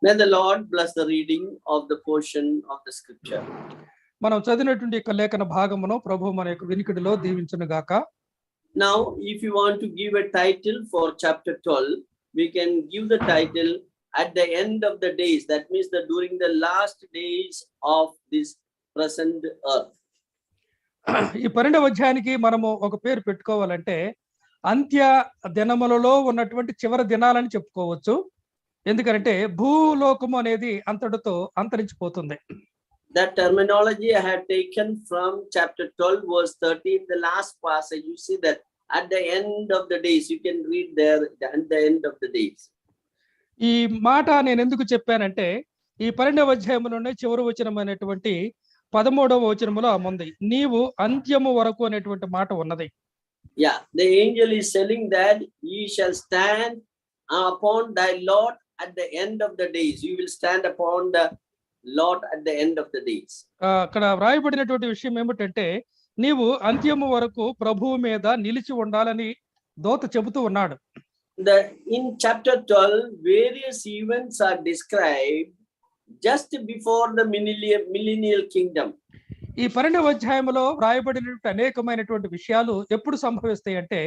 May the Lord bless the reading of the portion of the scripture. మనం చదివినటువంటి యొక్క లేఖన భాగమును ప్రభువు మన యొక్క వినికిడిలో దీవించును గాక. Now, if you want to give a title for chapter 12, we can give the title at the end of the days. That means that during the last days of this present earth. ఈ 12వ అధ్యాయానికి మనము ఒక పేరు పెట్టుకోవాలంటే అంత్య దినములలో ఉన్నటువంటి చివరి దినాలని చెప్పుకోవచ్చు. ఎందుకంటే భూలోకము అనేది అంతటితో అంతరించిపోతుంది. That terminology I had taken from chapter 12 verse 13, the last passage. You see that at the end of the days, you can read there at the end of the days. ఈ మాట నేను ఎందుకు చెప్పానంటే ఈ 12వ అధ్యాయంలోనే చివరి వచనమైనటువంటి 13వ వచనములో ఉంది, నీవు అంత్యము వరకు అనేటువంటి మాట ఉన్నది. Yeah, the angel is telling that ye shall stand upon thy lot at the end of the days. You will stand upon the lot at the end of the days. అక్కడ వ్రాయబడినటువంటి విషయం ఏమిటంటే నీవు అంత్యము వరకు ప్రభువు మీద నిలిచి ఉండాలని దూత చెబుతూ ఉన్నాడు. In chapter 12, various events are described just before the millennial kingdom. ఈ 12వ అధ్యాయంలో వ్రాయబడినటువంటి అనేకమైనటువంటి విషయాలు ఎప్పుడు సంభవిస్తాయి అంటే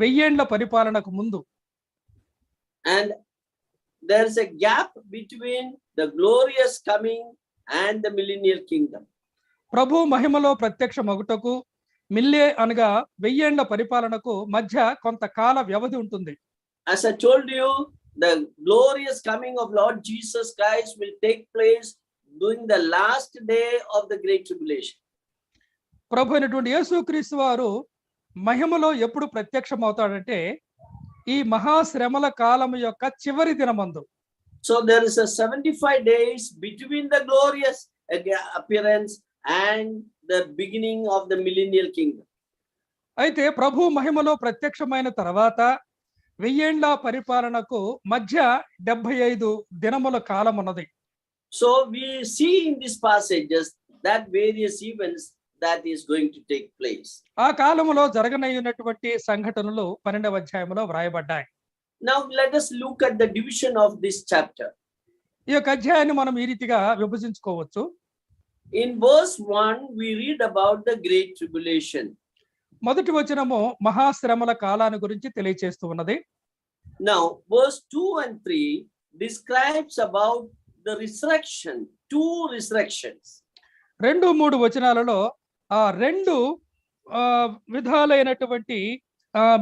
1000 ఏండ్ల పరిపాలనకు ముందు. And there is a gap between the glorious coming and the millennial kingdom. ప్రభు మహిమలో ప్రత్యక్షమగుటకు మిల్లే అనగా 1000 ఏండ్ల పరిపాలనకు మధ్య కొంతకాల వ్యవధి ఉంటుంది. As I told you, the glorious coming of Lord Jesus Christ will take place during the last day of the great tribulation. ప్రభు అయినటువంటి యేసుక్రీస్తు వారు మహిమలో ఎప్పుడు ప్రత్యక్షమవుతాడంటే ఈ మహాశ్రమల కాలం యొక్క చివరి దినమందు. So there is a 75 days between the glorious appearance and the beginning of the millennial kingdom. అయితే ప్రభు మహిమలో ప్రత్యక్షమైన తర్వాత 1000 ఏండ్ల పరిపాలనకు మధ్య 75 దినముల కాలం ఉన్నది. So we see in these passages that various events that is going to take place. ఆ కాలములో జరగనయ్యున్నటువంటి సంఘటనలు 12వ అధ్యాయంలో వ్రాయబడ్డాయి. Now let us look at the division of this chapter. ఈ యొక్క అధ్యాయాన్ని మనం ఈ రీతిగా విభజించుకోవచ్చు. In verse 1 we read about the great tribulation. మొదటి వచనము మహాశ్రమల కాలాన్ని గురించి తెలియజేస్తూ ఉన్నది. Now verse 2 and 3 describes about the resurrection, two resurrections. 2-3 వచనాలలో ఆ రెండు విధాలైనటువంటి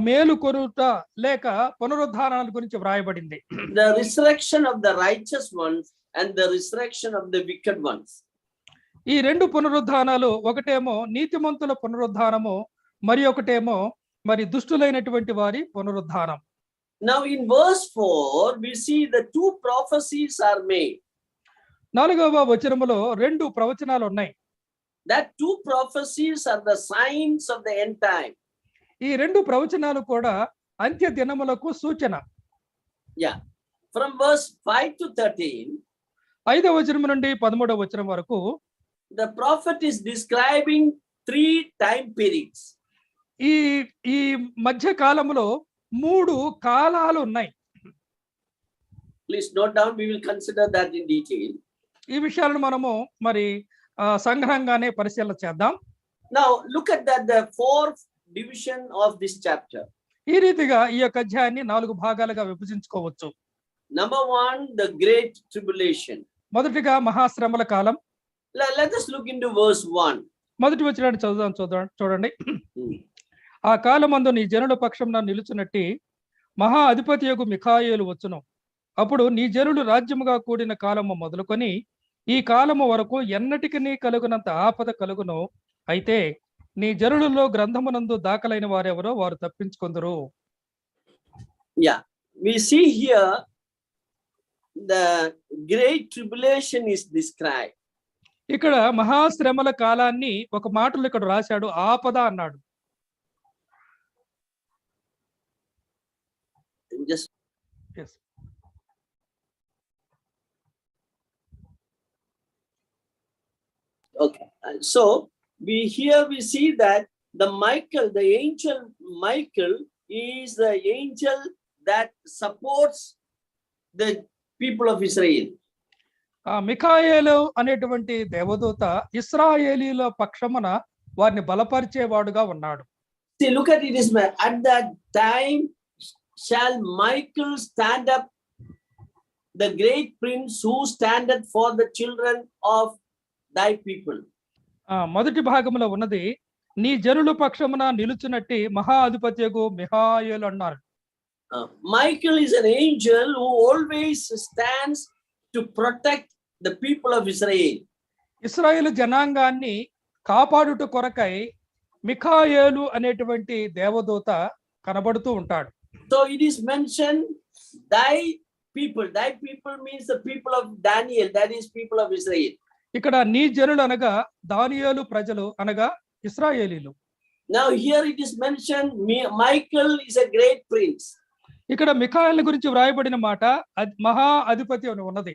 మేలుకొనుట లేక పునరుద్ధానాల గురించి వ్రాయబడింది. The resurrection of the righteous ones and the resurrection of the wicked ones. ఈ రెండు పునరుద్ధానాలు ఒకటేమో నీతిమంతుల పునరుద్ధానము, మరి ఒకటేమో మరి దుష్టులైనటువంటి వారి పునరుద్ధానం. Now in verse 4 we see the two prophecies are made. 4వ వచనములో 2 ప్రవచనాలు ఉన్నాయి. That two prophecies are the signs of the end time. ఈ 2 ప్రవచనాలు కూడా అంత్య దినములకు సూచన. Yeah, from verse 5 to 13 5వ వచనం నుండి 13వ వచనం వరకు the prophet is describing 3 time periods. ఈ మధ్య కాలములో 3 కాలాలు ఉన్నాయి. Please note down, we will consider that in detail. ఈ విషయాలను మనము మరి సంగ్రహంగానే పరిశీలన చేద్దాం. Now look at that, the fourth division of this chapter. ఈ రీతిగా ఈ యొక్క అధ్యాయాన్ని 4 భాగాలుగా విభజించుకోవచ్చు. Number 1, the great tribulation. మొదటిగా మహాశ్రమల కాలం. Let us look into verse 1. మొదటి వచనాన్ని చూడండి. ఆ కాలమందు నీ జనుల పక్షంన నిలుచునట్టి మహా అధిపతియగు మిఖాయేలు వచ్చును. అప్పుడు నీ జనులు రాజ్యముగా కూడిన కాలము మొదలుకొని ఈ కాలము వరకు ఎన్నటికి నీ కలుగునంత ఆపద కలుగును. అయితే నీ జనులలో గ్రంథమునందు దాఖలైన వారెవరో వారు తప్పించుకొందురు. Yeah, we see here the great tribulation is described. ఇక్కడ మహాశ్రమల కాలాన్ని ఒక మాటలో ఇక్కడ రాశాడు, ఆపద అన్నాడు. Just yes. Okay, so we see that the angel Michael is the angel that supports the people of Israel. మిఖాయేలు అనేటువంటి దేవదూత ఇశ్రాయేలీల పక్షమున వారిని బలపరిచేవాడుగా ఉన్నాడు. See, look at it, at that time shall Michael stand up, the great prince who standeth for the children of thy people. మొదటి భాగంలో ఉన్నది, నీ జనుల పక్షమున నిలుచునట్టి మహా అధిపత్యగు మిఖాయేలు అన్నారు. Michael is an angel who always stands to protect the people of Israel. ఇశ్రాయేలు జనాంగాన్ని కాపాడుట కొరకై మిఖాయేలు అనేటువంటి దేవదూత కనబడుతూ ఉంటాడు. So it is mentioned, thy people means the people of Daniel, that is people of Israel. ఇక్కడ నీ జనులు అనగా దానియేలు ప్రజలు అనగా ఇశ్రాయేలీలు. Now here it is mentioned, Michael is a great prince. ఇక్కడ మిఖాయేలు గురించి వ్రాయబడిన మాట మహా అధిపతి అని ఉన్నది.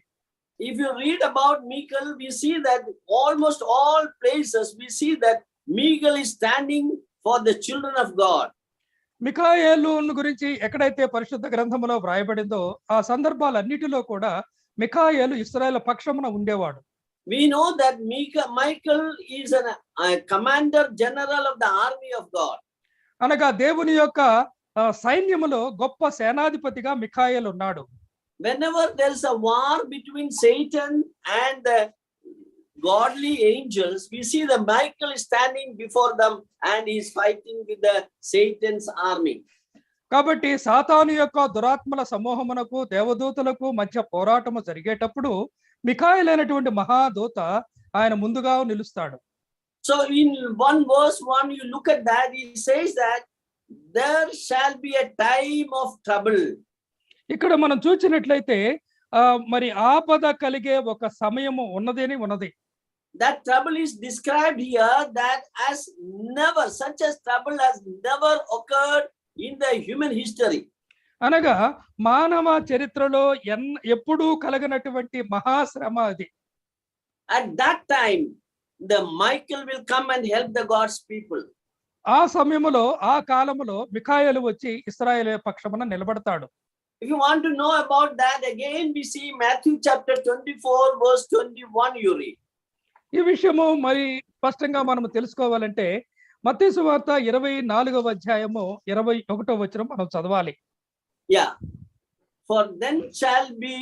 If you read about Michael, we see that almost all places we see that Michael is standing for the children of God. మిఖాయేలు గురించి ఎక్కడైతే పరిశుద్ధ గ్రంథములో వ్రాయబడిందో ఆ సందర్భాలన్నిటిలో కూడా మిఖాయేలు ఇశ్రాయేలు పక్షమున ఉండేవాడు. We know that Michael is a commander general of the army of God. అనగా దేవుని యొక్క సైన్యములో గొప్ప సేనాధిపతిగా మిఖాయేలు ఉన్నాడు. Whenever there is a war between Satan and the godly angels, we see that Michael is standing before them and he is fighting with the Satan's army. కాబట్టి సాతాను యొక్క దురాత్మల సమూహమునకు దేవదూతలకు మధ్య పోరాటము జరిగేటప్పుడు మిఖాయేలు అనేటువంటి మహాదూత ఆయన ముందుగా నిలుస్తాడు. So in one verse 1 you look at that, he says that there shall be a time of trouble. ఇక్కడ మనం చూసినట్లయితే మరి ఆపద కలిగే ఒక సమయము ఉన్నది. That trouble is described here, that as never, such as trouble has never occurred in the human history. అనగా మానవ చరిత్రలో ఎప్పుడూ కలగనటువంటి మహాశ్రమ అది. At that time the Michael will come and help the God's people. ఆ సమయములో ఆ కాలములో మిఖాయేలు వచ్చి ఇశ్రాయేలు పక్షమున నిలబడతాడు. If you want to know about that, again we see Mathew chapter 24 verse 21 you read. ఈ విషయము మరి స్పష్టంగా మనం తెలుసుకోవాలంటే మత్తయి సువార్త 24వ అధ్యాయము 21వ వచనం మనం చదవాలి. Yeah. For then shall be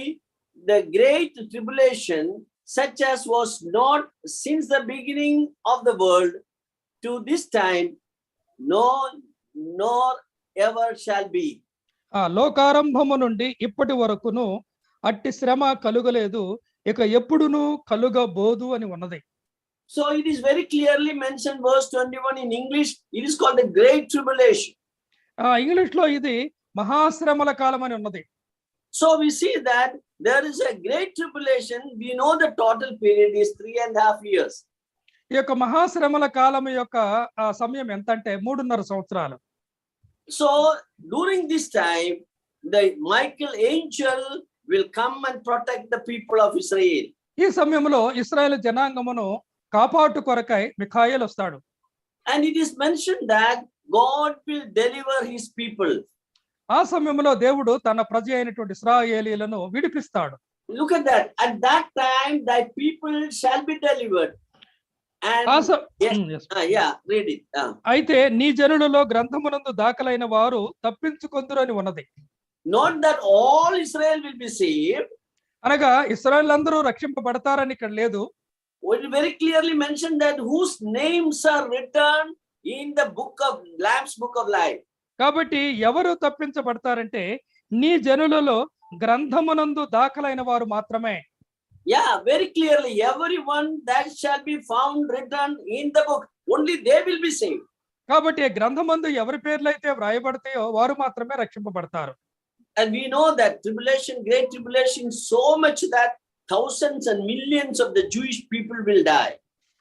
the great tribulation, such as was not since the beginning of the world to this time, nor ever shall be. లోకారంభము నుండి ఇప్పటి వరకును అట్టి శ్రమ కలుగలేదు, ఇక ఎప్పుడును కలుగబోదు అని ఉన్నది. So it is very clearly mentioned, verse 21 in English, it is called the great tribulation. English లో ఇది మహాశ్రమల కాలం అని ఉన్నది. So we see that there is a great tribulation. We know the total period is 3.5 years. ఈ యొక్క మహాశ్రమల కాలం యొక్క సమయం ఎంత అంటే 3.5 సంవత్సరాలు. So during this time, the Michael angel will come and protect the people of Israel. ఈ సమయంలో ఇశ్రాయేలు జనాంగమును కాపాటు కొరకై మిఖాయేలు వస్తాడు. And it is mentioned that God will deliver his people. ఆ సమయంలో దేవుడు తన ప్రజ అయినటువంటి ఇశ్రాయేలీయులను విడిపిస్తాడు. Look at that. At that time thy people shall be delivered. And read it. అయితే నీ జనులలో గ్రంథమునందు దాఖలైన వారు తప్పించుకొందురు అని ఉన్నది. Not that all Israel will be saved. అనగా ఇశ్రాయేలందరూ రక్షింపబడతారని ఇక్కడ లేదు. It very clearly mentioned that whose names are written in the book of Lamb's book of life. కాబట్టి ఎవరు తప్పించబడతారంటే నీ జనులలో గ్రంథమునందు దాఖలైన వారు మాత్రమే. Yeah, very clearly, everyone that shall be found written in the book, only they will be saved. కాబట్టి గ్రంథమందు ఎవరి పేర్లైతే వ్రాయబడతాయో వారు మాత్రమే రక్షింపబడతారు. And we know that tribulation, great tribulation, so much that thousands and millions of the Jewish people will die.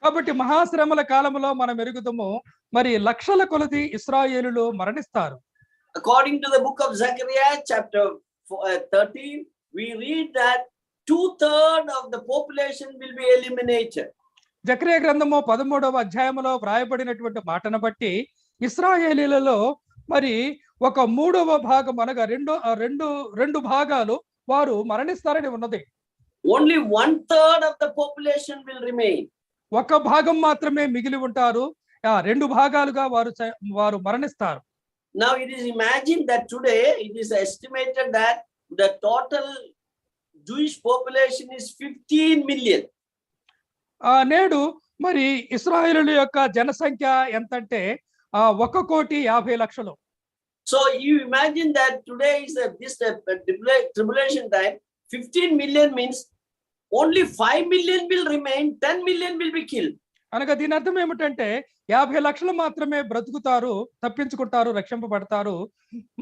కాబట్టి మహాశ్రమల కాలంలో మనం ఎరుగుదము మరి లక్షల కొలది ఇశ్రాయేలులు మరణిస్తారు. According to the book of Zechariah chapter 13, we read that 2/3 of the population will be eliminated. Zechariah గ్రంథము 13వ అధ్యాయములో వ్రాయబడినటువంటి మాటను బట్టి ఇశ్రాయేలీలలో మరి 1/3 భాగం అనగా రెండు భాగాలు వారు మరణిస్తారని ఉన్నది. Only 1/3 of the population will remain. ఒక భాగం మాత్రమే మిగిలి ఉంటారు. రెండు భాగాలుగా వారు మరణిస్తారు. Now it is imagined that today it is estimated that the total Jewish population is 15 million. నేడు మరి ఇశ్రాయేలు యొక్క జనసంఖ్య ఎంతంటే 1,50,00,000. So you imagine that today is this tribulation time. 15 million means only 5 million will remain, 10 million will be killed. అనగా దీని అర్థం ఏమిటంటే 50,00,000 మాత్రమే బ్రతుకుతారు, తప్పించుకుంటారు, రక్షింపబడతారు.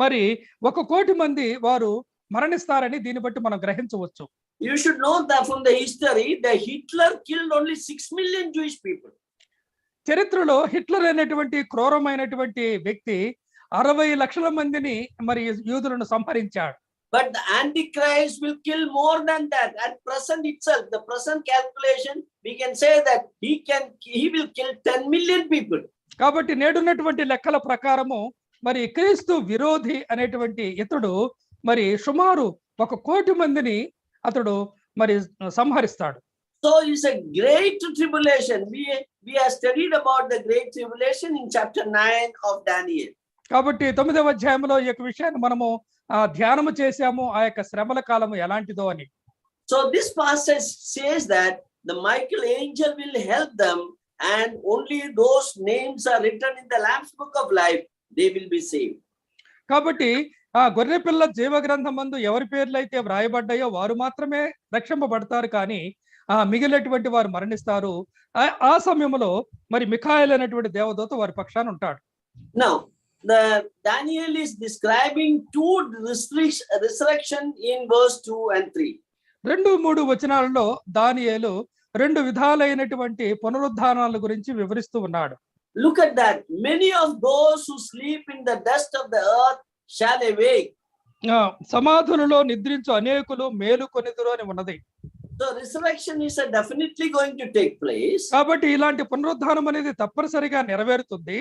మరి 1,00,00,000 మంది వారు మరణిస్తారని దీన్ని బట్టి మనం గ్రహించవచ్చు. You should know that from the history that Hitler killed only 6 million Jewish people. చరిత్రలో హిట్లర్ అనేటువంటి క్రూరమైనటువంటి వ్యక్తి 60,00,000 మందిని మరి యూదులను సంహరించాడు. But the Antichrist will kill more than that. At present itself, the present calculation, we can say that he will kill 10 million people. కాబట్టి నేడున్నటువంటి లెక్కల ప్రకారము మరి క్రీస్తు విరోధి అనేటువంటి ఇతడు మరి సుమారు 1,00,00,000 మందిని అతడు మరి సంహరిస్తాడు. So it's a great tribulation. We have studied about the great tribulation in chapter 9 of Daniel. కాబట్టి 9వ అధ్యాయంలో ఈ యొక్క విషయాన్ని మనము ధ్యానము చేశాము, ఆ యొక్క శ్రమల కాలము ఎలాంటిదో అని. So this passage says that the Michael angel will help them, and only those names are written in the Lamb's book of life, they will be saved. కాబట్టి ఆ గొర్రెపిల్ల జీవ గ్రంథమందు ఎవరి పేర్లు అయితే వ్రాయబడ్డాయో వారు మాత్రమే రక్షింపబడతారు, కానీ మిగిలినటువంటి వారు మరణిస్తారు. ఆ సమయంలో మరి మిఖాయేలు అనేటువంటి దేవదూత వారి పక్షాన ఉంటాడు. Now the Daniel is describing two resurrection in verse 2 and 3. 2-3 వచనాలలో దానియేలు 2 విధాలైనటువంటి పునరుద్ధానాల గురించి వివరిస్తూ ఉన్నాడు. Look at that. Many of those who sleep in the dust of the earth shall awake. సమాధులలో నిద్రించు అనేకులు మేలుకొనిదురు అని ఉన్నది. So resurrection is definitely going to take place. కాబట్టి ఇలాంటి పునరుద్ధానం అనేది తప్పనిసరిగా నెరవేరుతుంది.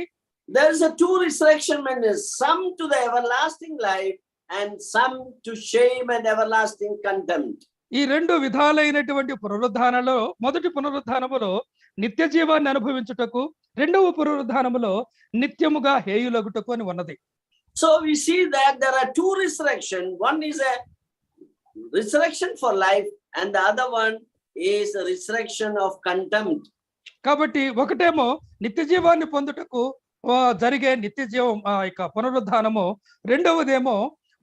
There is a two resurrection measures, some to the everlasting life and some to shame and everlasting contempt. ఈ 2 విధాలైనటువంటి పునరుద్ధానంలో మొదటి పునరుద్ధానములో నిత్య జీవాన్ని అనుభవించుటకు, రెండవ పునరుద్ధానములో నిత్యముగా హేయులగుటకు అని ఉన్నది. So we see that there are two resurrection. One is a resurrection for life and the other one is a resurrection of contempt. కాబట్టి ఒకటేమో నిత్య జీవాన్ని పొందుటకు జరిగే నిత్య జీవం యొక్క పునరుద్ధానము, రెండవదేమో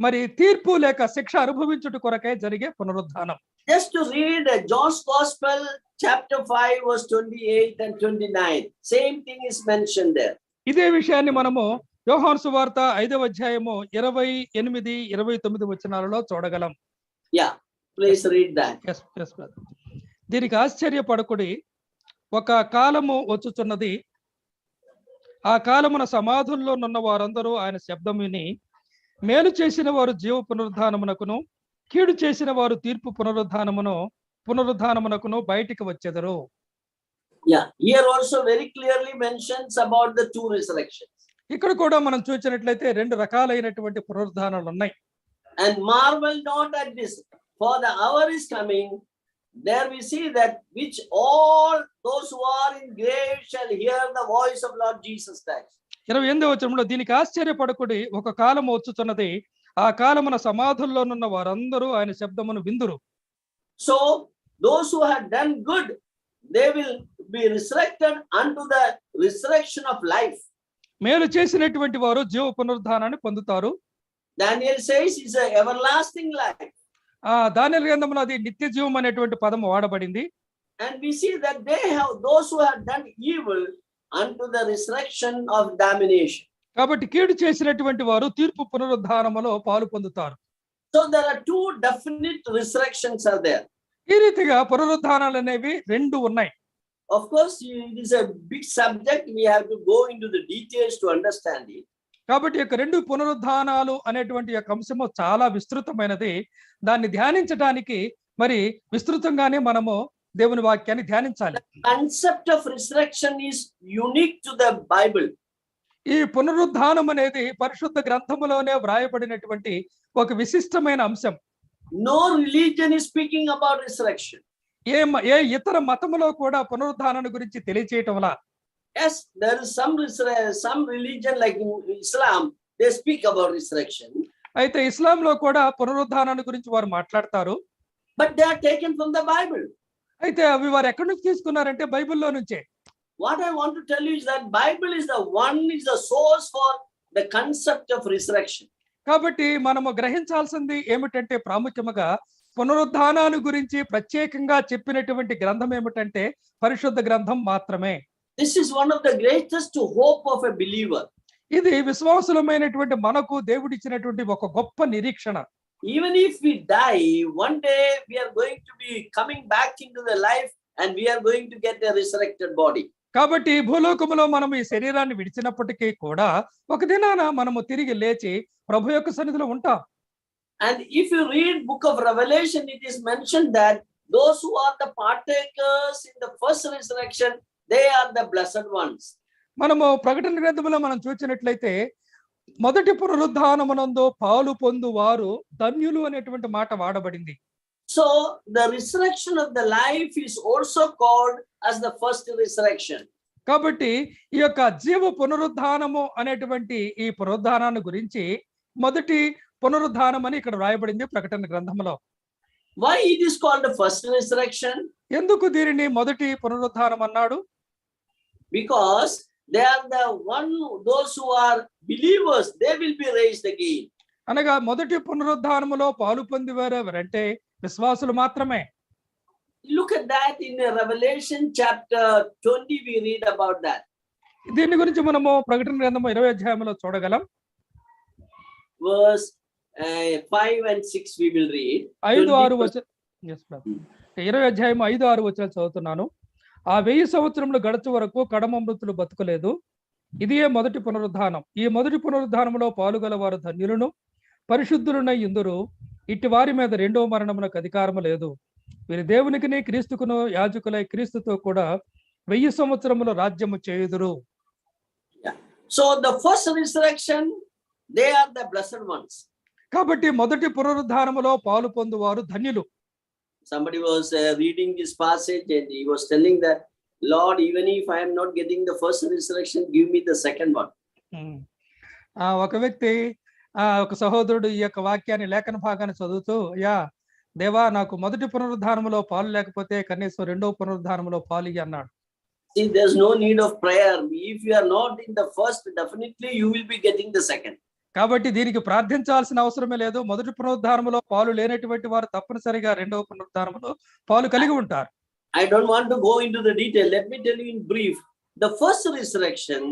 మరి తీర్పు లేక శిక్ష అనుభవించుట కొరకే జరిగే పునరుద్ధానం. Just to read John's Gospel chapter 5 verse 28 and 29. Same thing is mentioned there. ఇదే విషయాన్ని మనము యోహాను సువార్త 5వ అధ్యాయము 28, 29 వచనాలలో చూడగలం. Yeah, please read that. Yes, brother. దీనికి ఆశ్చర్యపడకుడి, ఒక కాలము వచ్చుచున్నది, ఆ కాలమున సమాధుల్లో నున్న వారందరూ ఆయన శబ్దం విని మేలు చేసిన వారు జీవ పునరుద్ధానమునకును, కీడు చేసిన వారు తీర్పు పునరుద్ధానమునకును బయటికి వచ్చెదరు. Yeah, here also very clearly mentions about the two resurrections. ఇక్కడ కూడా మనం చూసినట్లయితే 2 రకాలైనటువంటి పునరుద్ధానాలు ఉన్నాయి. And marvel not at this, for the hour is coming. There we see that which all those who are in grave shall hear the voice of Lord Jesus Christ. 28వ వచనంలో దీనికి ఆశ్చర్యపడకుడి, ఒక కాలము వచ్చుచున్నది, ఆ కాలమున సమాధుల్లోనున్న వారందరూ ఆయన శబ్దమును విందురు. So those who have done good, they will be resurrected unto the resurrection of life. మేలు చేసినటువంటి వారు జీవ పునరుద్ధానాన్ని పొందుతారు. Daniel says it's an everlasting life. దానియేలు గ్రంథంలో అది నిత్య జీవం అనేటువంటి పదం వాడబడింది. And we see that those who have done evil unto the resurrection of damnation. కాబట్టి కీడు చేసినటువంటి వారు తీర్పు పునరుద్ధానములో పాలు పొందుతారు. So there are two definite resurrections are there. ఈ రీతిగా పునరుద్ధానాలు అనేవి 2 ఉన్నాయి. Of course, it is a big subject. We have to go into the details to understand it. కాబట్టి యొక్క 2 పునరుద్ధానాలు అనేటువంటి యొక్క అంశము చాలా విస్తృతమైనది. దాన్ని ధ్యానించడానికి మరి విస్తృతంగానే మనము దేవుని వాక్యాన్ని ధ్యానించాలి. The concept of resurrection is unique to the Bible. ఈ పునరుద్ధానం అనేది పరిశుద్ధ గ్రంథములోనే వ్రాయబడినటువంటి ఒక విశిష్టమైన అంశం. No religion is speaking about resurrection. ఏ ఇతర మతములో కూడా పునరుద్ధానాన్ని గురించి తెలియచేయటంలా. Yes, there is some religion like Islam, they speak about resurrection. అయితే ఇస్లాంలో కూడా పునరుద్ధానాన్ని గురించి వారు మాట్లాడతారు. But they are taken from the Bible. అయితే అవి వారు ఎక్కడి నుంచి తీసుకున్నారంటే బైబిల్లో నుంచే. What I want to tell you is that Bible is the source for the concept of resurrection. కాబట్టి మనము గ్రహించాల్సింది ఏమిటంటే ప్రాముఖ్యముగా పునరుద్ధానాన్ని గురించి ప్రత్యేకంగా చెప్పినటువంటి గ్రంథం ఏమిటంటే పరిశుద్ధ గ్రంథం మాత్రమే. This is one of the greatest hope of a believer. ఇది విశ్వాసులమైనటువంటి మనకు దేవుడు ఇచ్చినటువంటి ఒక గొప్ప నిరీక్షణ. Even if we die, one day we are going to be coming back into the life and we are going to get a resurrected body. కాబట్టి భూలోకములో మనం ఈ శరీరాన్ని విడిచినప్పటికీ కూడా ఒక దినాన మనము తిరిగి లేచి ప్రభు యొక్క సన్నిధిలో ఉంటాం. And if you read book of Revelation, it is mentioned that those who are the partakers in the first resurrection, they are the blessed ones. మనము ప్రకటన గ్రంథంలో మనం చూసినట్లయితే మొదటి పునరుద్ధానమునందు పాలు పొందు వారు ధన్యులు అనేటువంటి మాట వాడబడింది. So the resurrection of the life is also called as the first resurrection. కాబట్టి ఈ యొక్క జీవ పునరుద్ధానము అనేటువంటి ఈ పునరుద్ధానాన్ని గురించి మొదటి పునరుద్ధానం అని ఇక్కడ రాయబడింది ప్రకటన గ్రంథంలో. Why it is called the first resurrection? ఎందుకు దీనిని మొదటి పునరుద్ధానం అన్నాడు? Because they are those who are believers, they will be raised again. అనగా మొదటి పునరుద్ధానములో పాలు పొందివారు ఎవరంటే విశ్వాసులు మాత్రమే. Look at that in Revelation chapter 20, we read about that. దీని గురించి మనము ప్రకటన గ్రంథము 20వ అధ్యాయంలో చూడగలం. Verse 5 and 6 we will read. 5-6 వచనం. yes brother. 20వ అధ్యాయం 5-6 వచనాలు చదువుతున్నాను. ఆ 1000 సంవత్సరములు గడచు వరకు కడమ మృతులు బతుకలేదు. ఇదియే మొదటి పునరుద్ధానం. ఈ మొదటి పునరుద్ధానములో పాలుగల వారు ధన్యులను పరిశుద్ధులునై యుందురు. ఇట్టి వారి మీద రెండవ మరణమునకు అధికారము లేదు. వీరి దేవునికిని క్రీస్తుకును యాజకులై క్రీస్తుతో కూడా 1000 సంవత్సరముల రాజ్యము చేయుదురు. So the first resurrection, they are the blessed ones. కాబట్టి మొదటి పునరుద్ధానములో పాలు పొందువారు ధన్యులు. Somebody was reading this passage and he was telling that, Lord, even if I am not getting the first resurrection, give me the second one. ఒక వ్యక్తి ఒక సహోదరుడు ఈ యొక్క వాక్యాన్ని లేఖన భాగాన్ని చదువుతూ, యా దేవా నాకు మొదటి పునరుద్ధానములో పాలు లేకపోతే కనీసం రెండవ పునరుద్ధానములో పాలు ఇయ్యి అన్నాడు. See, there's no need of prayer. If you are not in the first, definitely you will be getting the second. కాబట్టి దీనికి ప్రార్థించాల్సిన అవసరమే లేదు. మొదటి పునరుద్ధానములో పాలు లేనటువంటి వారు తప్పనిసరిగా రెండవ పునరుద్ధానములో పాలు కలిగి ఉంటారు. I don't want to go into the detail. Let me tell you in brief. The first resurrection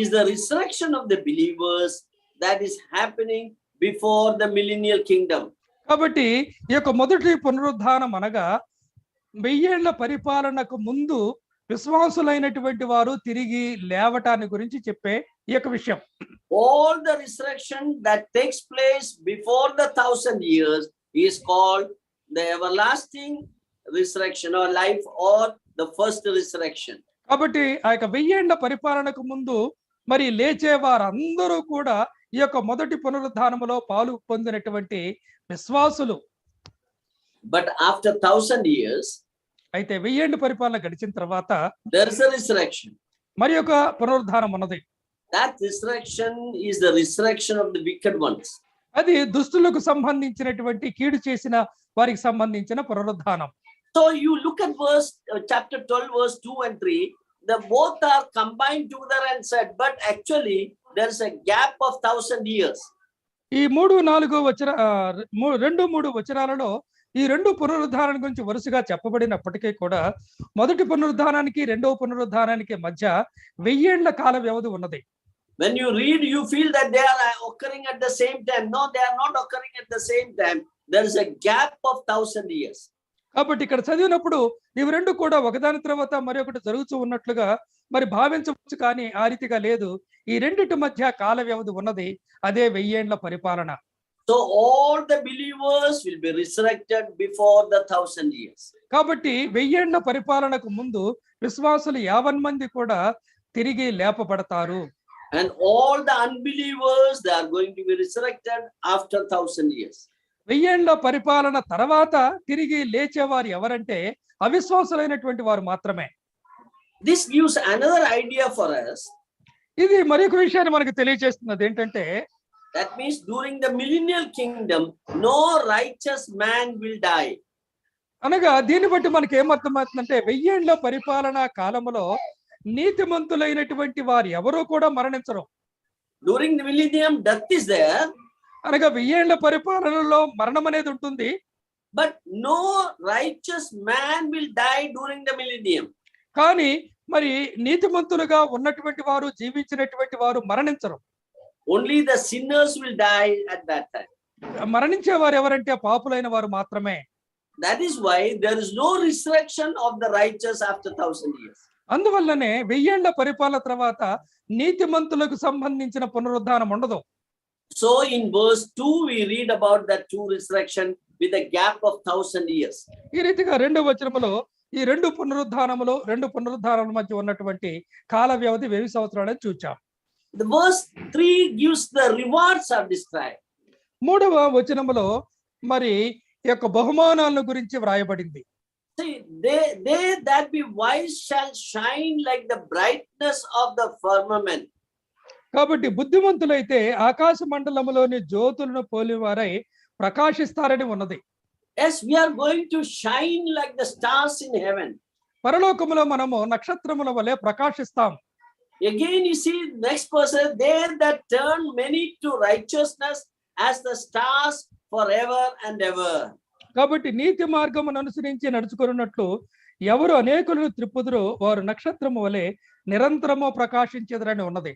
is the resurrection of the believers that is happening before the millennial kingdom. కాబట్టి ఈ యొక్క మొదటి పునరుద్ధానం అనగా 1000 ఏళ్ల పరిపాలనకు ముందు విశ్వాసులైనటువంటి వారు తిరిగి లేవటాన్ని గురించి చెప్పే ఈ యొక్క విషయం. All the resurrection that takes place before the 1000 years is called the everlasting resurrection or life or the first resurrection. కాబట్టి ఆ యొక్క 1000 ఏళ్ల పరిపాలనకు ముందు మరి లేచే వారందరూ కూడా ఈ యొక్క మొదటి పునరుద్ధానములో పాలు పొందినటువంటి విశ్వాసులు. But after 1000 years, అయితే 1000 ఏళ్ల పరిపాలన గడిచిన తర్వాత there is a resurrection. మరి ఒక పునరుద్ధానం ఉన్నది. That resurrection is the resurrection of the wicked ones. అది దుష్టులకు సంబంధించినటువంటి కీడు చేసిన వారికి సంబంధించిన పునరుద్ధానం. So you look at chapter 12 verse 2 and 3, the both are combined together and said, but actually there is a gap of 1000 years. ఈ 3-4 వచన 2-3 వచనాలలో ఈ రెండు పునరుద్ధానం గురించి వరుసగా చెప్పబడినప్పటికీ కూడా మొదటి పునరుద్ధానానికి రెండవ పునరుద్ధానానికి మధ్య 1000 ఏళ్ల కాల వ్యవధి ఉన్నది. When you read, you feel that they are occurring at the same time. No, they are not occurring at the same time. There is a gap of 1000 years. కాబట్టి ఇక్కడ చదివినప్పుడు ఇవి రెండు కూడా ఒకదాని తర్వాత మరొకటి జరుగుతూ ఉన్నట్లుగా మరి భావించవచ్చు, కానీ ఆ రీతిగా లేదు. ఈ రెండిటి మధ్య కాల వ్యవధి ఉన్నది, అదే 1000 ఏళ్ల పరిపాలన. So all the believers will be resurrected before the 1000 years. కాబట్టి 1000 ఏళ్ల పరిపాలనకు ముందు విశ్వాసులు 50 మంది కూడా తిరిగి లేపబడతారు. And all the unbelievers, they are going to be resurrected after 1000 years. వెయ్యేండ్ల పరిపాలన తర్వాత తిరిగి లేచేవారు ఎవరంటే అవిశ్వాసులైనటువంటి వారు మాత్రమే. This gives another idea for us. ఇది మరొక విషయాన్ని మనకు తెలియజేస్తున్నది ఏంటంటే, that means during the millennial kingdom no righteous man will die. అనగా దీన్ని బట్టి మనకి ఏమర్థమవుతుందంటే, వెయ్యేండ్ల పరిపాలన కాలంలో నీతిమంతులైనటువంటి వారు ఎవరూ కూడా మరణించరు. During the millennium death is there, అనగా వెయ్యేండ్ల పరిపాలనలో మరణం అనేది ఉంటుంది, but no righteous man will die during the millennium. కానీ మరి నీతిమంతులుగా ఉన్నటువంటి వారు, జీవించినటువంటి వారు మరణించరు. Only the sinners will die at that time. మరణించే వారు ఎవరంటే పాపులైన వారు మాత్రమే. That is why there is no resurrection of the righteous after 1000 years. అందువల్లనే వెయ్యేండ్ల పరిపాలన తర్వాత నీతిమంతులకు సంబంధించిన పునరుద్ధానం ఉండదు. So in verse 2 we read about that true resurrection with a gap of 1000 years. ఈ రీతిగా రెండవ వచనములో ఈ రెండు పునరుద్ధానాల మధ్య ఉన్నటువంటి కాల వ్యవధి 1000 సంవత్సరాలని చూచాం. The verse 3 gives the rewards are described. మూడవ వచనములో మరి యొక్క బహుమానాల గురించి వ్రాయబడింది. See, they that be wise shall shine like the brightness of the firmament. కాబట్టి బుద్ధిమంతులైతే ఆకాశ మండలములోని జ్యోతులను పోలివారై ప్రకాశిస్తారని ఉన్నది. Yes, we are going to shine like the stars in heaven. పరలోకములో మనము నక్షత్రముల వలె ప్రకాశిస్తాం. Again you see next person, they that turn many to righteousness as the stars forever and ever. కాబట్టి నీతి మార్గమును అనుసరించి నడుచుకున్నట్లు ఎవరు అనేకులను త్రిప్పుదురో వారు నక్షత్రము వలె నిరంతరము ప్రకాశించెదరని ఉన్నది.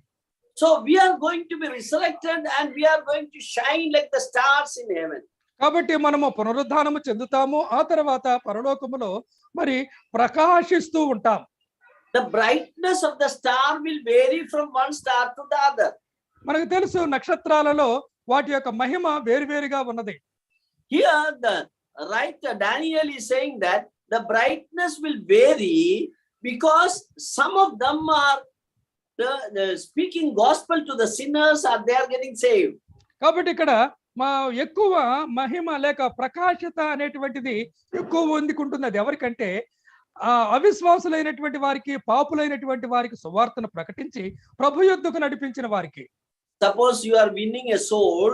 So we are going to be resurrected and we are going to shine like the stars in heaven. కాబట్టి మనము పునరుద్ధానము చెందుతాము, ఆ తర్వాత పరలోకములో మరి ప్రకాశిస్తూ ఉంటాం. The brightness of the star will vary from one star to the other. మనకు తెలుసు నక్షత్రాలలో వాటి యొక్క మహిమ వేరువేరుగా ఉన్నది. Here the writer Daniel is saying that the brightness will vary because some of them are speaking gospel to the sinners or they are getting saved. కాబట్టి ఇక్కడ ఎక్కువ మహిమ లేక ప్రకాశత అనేటువంటిది ఎక్కువ పొందుకుంటుంది. అది ఎవరికంటే అవిశ్వాసులైనటువంటి వారికి, పాపులైనటువంటి వారికి సువార్తను ప్రకటించి ప్రభు యొద్దకు నడిపించిన వారికి. Suppose you are winning a soul,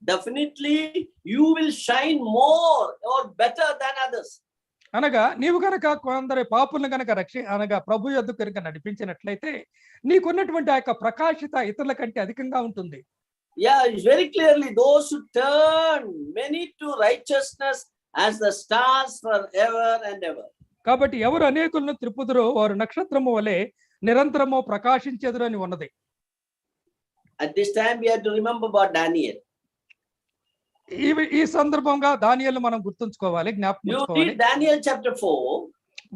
definitely you will shine more or better than others. అనగా నీవు కనుక కొందరి పాపులను కనుక అనగా ప్రభు యొద్దకు కనుక నడిపించినట్లయితే నీకున్నటువంటి ఆ యొక్క ప్రకాశత ఇతరుల కంటే అధికంగా ఉంటుంది. Yeah, it's very clearly those who turn many to righteousness as the stars forever and ever. కాబట్టి ఎవరు అనేకులను త్రిప్పుదురో వారు నక్షత్రము వలె నిరంతరము ప్రకాశించెదరు అని ఉన్నది. At this time we have to remember about Daniel. ఈ సందర్భంగా దానియేలు మనం గుర్తుంచుకోవాలి, జ్ఞాపకం ఉంచుకోవాలి. Daniel chapter 4.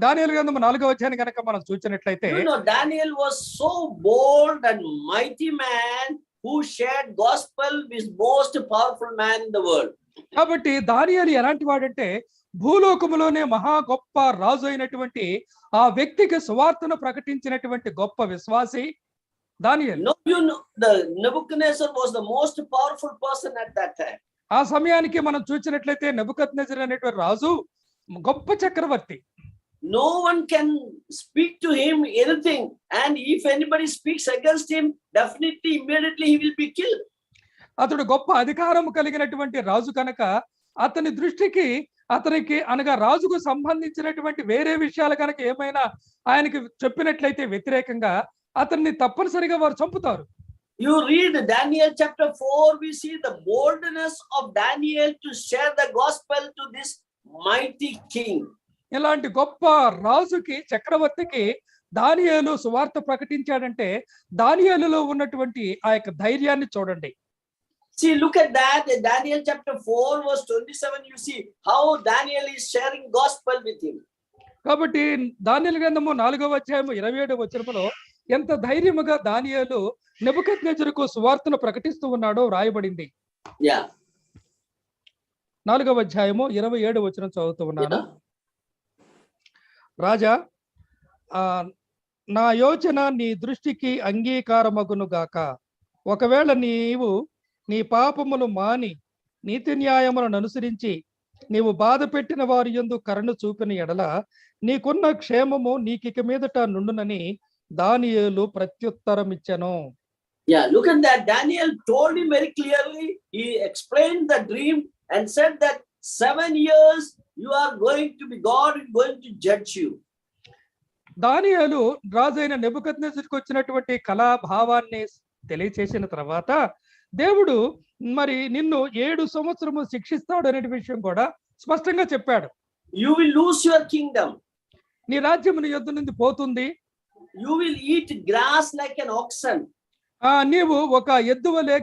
దానియేలు గ్రంథము 4వ అధ్యాయం కనుక మనం చూసినట్లయితే, Daniel was so bold and mighty man who shared gospel with most powerful man in the world. కాబట్టి దానియేలు ఎలాంటి వాడంటే భూలోకములోనే మహా గొప్ప రాజు అయినటువంటి ఆ వ్యక్తికి సువార్తను ప్రకటించినటువంటి గొప్ప విశ్వాసి దానియేలు. The Nebuchadnezzar was the most powerful person at that time. ఆ సమయానికి మనం చూసినట్లయితే నెబుకద్నెజర్ అనేటువంటి రాజు గొప్ప చక్రవర్తి. No one can speak to him anything, and if anybody speaks against him, definitely immediately he will be killed. అతడు గొప్ప అధికారం కలిగినటువంటి రాజు కనుక అతని దృష్టికి అతనికి అనగా రాజుకు సంబంధించినటువంటి వేరే విషయాలు కనుక ఏమైనా ఆయనకి చెప్పినట్లయితే వ్యతిరేకంగా అతన్ని తప్పనిసరిగా వారు చంపుతారు. You read Daniel chapter 4, we see the boldness of Daniel to share the gospel to this mighty king. ఇలాంటి గొప్ప రాజుకి, చక్రవర్తికి దానియేలు సువార్త ప్రకటించాడంటే దానియేలులో ఉన్నటువంటి ఆ యొక్క ధైర్యాన్ని చూడండి. See, look at that. In Daniel chapter 4 verse 27, you see how Daniel is sharing gospel with him. కాబట్టి దానియేలు గ్రంథము 4వ అధ్యాయము 27వ వచనములో ఎంత ధైర్యముగా దానియేలు నెబుకద్నెజరుకు సువార్తను ప్రకటిస్తూ ఉన్నాడో రాయబడింది. 4వ అధ్యాయము 27వ వచనం చదువుతూ ఉన్నాను. రాజా, నా యోచన నీ దృష్టికి అంగీకారమగును గాక. ఒకవేళ నీవు నీ పాపములు మాని నీతి న్యాయములను అనుసరించి నీవు బాధ పెట్టిన వారి యందు కరుణ చూపిన ఎడల నీకున్న క్షేమము నీకిక మీదట నుండునని దానియేలు ప్రత్యుత్తరం ఇచ్చెను. Yeah, look at that. Daniel told him very clearly. He explained the dream and said that 7 years you are going to be, God is going to judge you. దానియేలు రాజైన నెబుకద్నెజరుకు వచ్చినటువంటి కళా భావాన్ని తెలియచేసిన తర్వాత దేవుడు మరి నిన్ను 7 సంవత్సరము శిక్షిస్తాడు అనే విషయం కూడా స్పష్టంగా చెప్పాడు. You will lose your kingdom. నీ రాజ్యం నీ యొద్ద నుండి పోతుంది. You will eat grass like an oxen. నీవు ఒక ఎద్దు వలె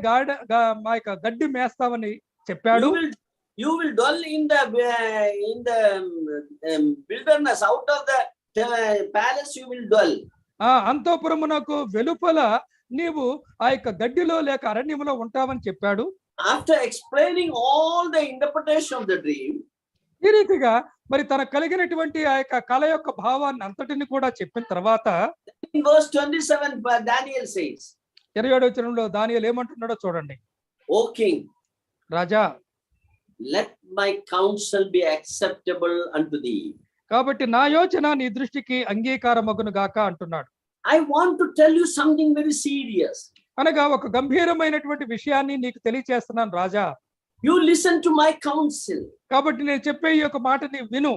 మా యొక్క గడ్డి మేస్తావని చెప్పాడు. You will dwell in the wilderness. Out of the palace you will dwell. అంతఃపురమునకు వెలుపల నీవు ఆ యొక్క గడ్డిలో లేక అరణ్యములో ఉంటావని చెప్పాడు. After explaining all the interpretation of the dream, ఈ రీతిగా మరి తనకు కలిగినటువంటి ఆ యొక్క కళ యొక్క భావాన్ని అంతటిని కూడా చెప్పిన తర్వాత in verse 27 Daniel says, 27వ వచనంలో దానియేలు ఏమంటున్నాడో చూడండి. O king, Raja, let my counsel be acceptable unto thee. కాబట్టి నా యోచన నీ దృష్టికి అంగీకారమగును గాక అంటున్నాడు. I want to tell you something very serious. అనగా ఒక గంభీరమైనటువంటి విషయాన్ని నీకు తెలియచేస్తున్నాను రాజా. You listen to my counsel. కాబట్టి నేను చెప్పే ఈ యొక్క మాటని విను.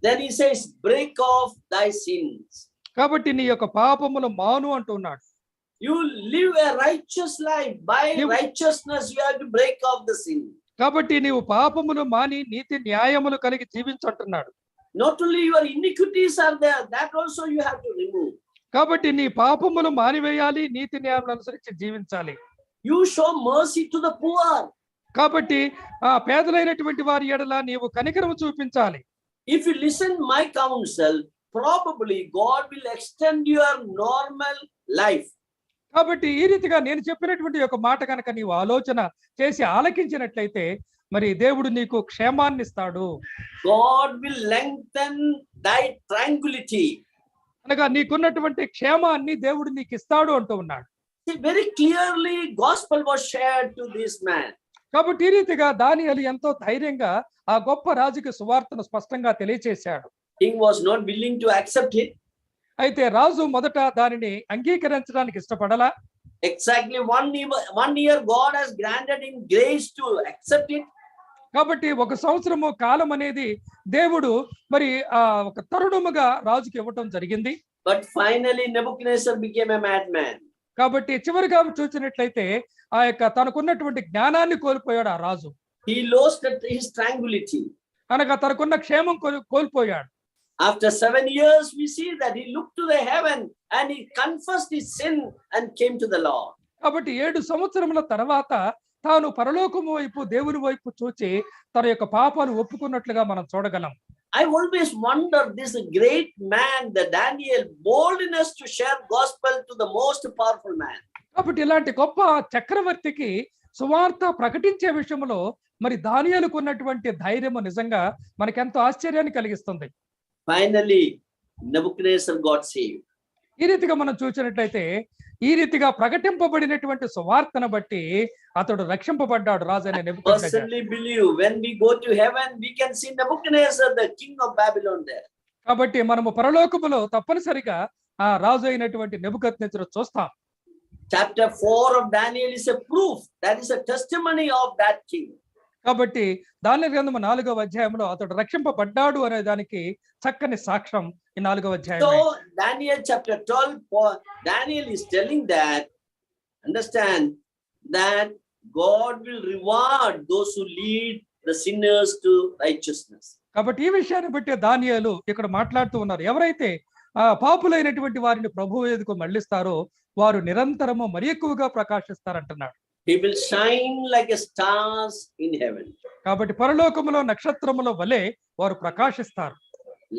Then he says, break off thy sins. కాబట్టి నీ యొక్క పాపములు మాను అంటున్నాడు. You live a righteous life. By righteousness you have to break off the sin. కాబట్టి నీవు పాపములు మాని నీతి న్యాయములు కలిగి జీవించంటున్నాడు. Not only your iniquities are there, that also you have to remove. కాబట్టి నీ పాపములు మానివేయాలి, నీతి న్యాయములను అనుసరించి జీవించాలి. You show mercy to the poor. కాబట్టి పేదలైనటువంటి వారి ఎడల నీవు కనికరము చూపించాలి. If you listen my counsel, probably God will extend your normal life. కాబట్టి ఈ రీతిగా నేను చెప్పినటువంటి ఒక మాట కనుక నీవు ఆలోచన చేసి ఆలకించినట్లయితే మరి దేవుడు నీకు క్షేమాన్ని ఇస్తాడు. God will lengthen thy tranquility. అనగా నీకున్నటువంటి క్షేమాన్ని దేవుడు నీకు ఇస్తాడు అంటూ ఉన్నాడు. Very clearly gospel was shared to this man. కాబట్టి ఈ రీతిగా దానియేలు ఎంతో ధైర్యంగా ఆ గొప్ప రాజుకి సువార్తను స్పష్టంగా తెలియచేశాడు. King was not willing to accept it. అయితే రాజు మొదట దానిని అంగీకరించడానికి ఇష్టపడలా. Exactly one year God has granted him grace to accept it. కాబట్టి 1 సంవత్సరము కాలం అనేది దేవుడు మరి ఒక తరుణముగా రాజుకి ఇవ్వటం జరిగింది. But finally Nebuchadnezzar became a madman. కాబట్టి చివరిగా చూసినట్లయితే ఆ యొక్క తనకున్నటువంటి జ్ఞానాన్ని కోల్పోయాడు ఆ రాజు. He lost his tranquility. అనగా తనకున్న క్షేమం కోల్పోయాడు. After 7 years we see that he looked to the heaven and he confessed his sin and came to the Lord. కాబట్టి 7 సంవత్సరముల తర్వాత తాను పరలోకము వైపు దేవుని వైపు చూచి తన యొక్క పాపాలు ఒప్పుకున్నట్లుగా మనం చూడగలం. I always wonder this great man, the Daniel, boldness to share gospel to the most powerful man. కాబట్టి ఇలాంటి గొప్ప చక్రవర్తికి సువార్త ప్రకటించే విషయంలో మరి దానియేలుకు ఉన్నటువంటి ధైర్యము నిజంగా మనకెంతో ఆశ్చర్యాన్ని కలిగిస్తుంది. Finally Nebuchadnezzar got saved. ఈ రీతిగా మనం చూసినట్లయితే ఈ రీతిగా ప్రకటింపబడినటువంటి సువార్తను బట్టి అతడు రక్షింపబడ్డాడు రాజైన Nebuchadnezzar. Personally believe when we go to heaven we can see Nebuchadnezzar the king of Babylon there. కాబట్టి మనము పరలోకములో తప్పనిసరిగా ఆ రాజు అయినటువంటి నెబుకద్నెజర్ చూస్తాం. Chapter 4 of Daniel is a proof, that is a testimony of that king. కాబట్టి దానియేలు గ్రంథము 4వ అధ్యాయంలో అతడు రక్షింపబడ్డాడు అనే దానికి చక్కని సాక్ష్యం ఈ 4వ అధ్యాయం. So Daniel chapter 12, Daniel is telling that, understand that God will reward those who lead the sinners to righteousness. కాబట్టి ఈ విషయాన్ని బట్టి దానియేలు ఇక్కడ మాట్లాడుతూ ఉన్నారు. ఎవరైతే పాపులైనటువంటి వారిని ప్రభువు ఎదుకు మళ్ళిస్తారో వారు నిరంతరము మరి ఎక్కువగా ప్రకాశిస్తారంటున్నాడు. He will shine like a stars in heaven. కాబట్టి పరలోకములో నక్షత్రముల వలె వారు ప్రకాశిస్తారు.